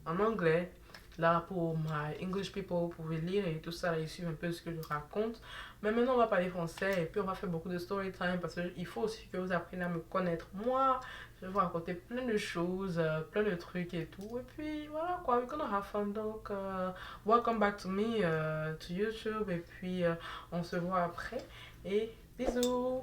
en anglais. Là, pour my English people, vous pouvez lire et tout ça, et suivre un peu ce que je raconte. Mais maintenant, on va parler français et puis on va faire beaucoup de story time parce qu'il faut aussi que vous appreniez à me connaître moi. Je vais vous raconter plein de choses, plein de trucs et tout. Et puis voilà quoi, we're gonna have fun. Donc, welcome back to me, to YouTube. Et puis, on se voit après. Et bisous!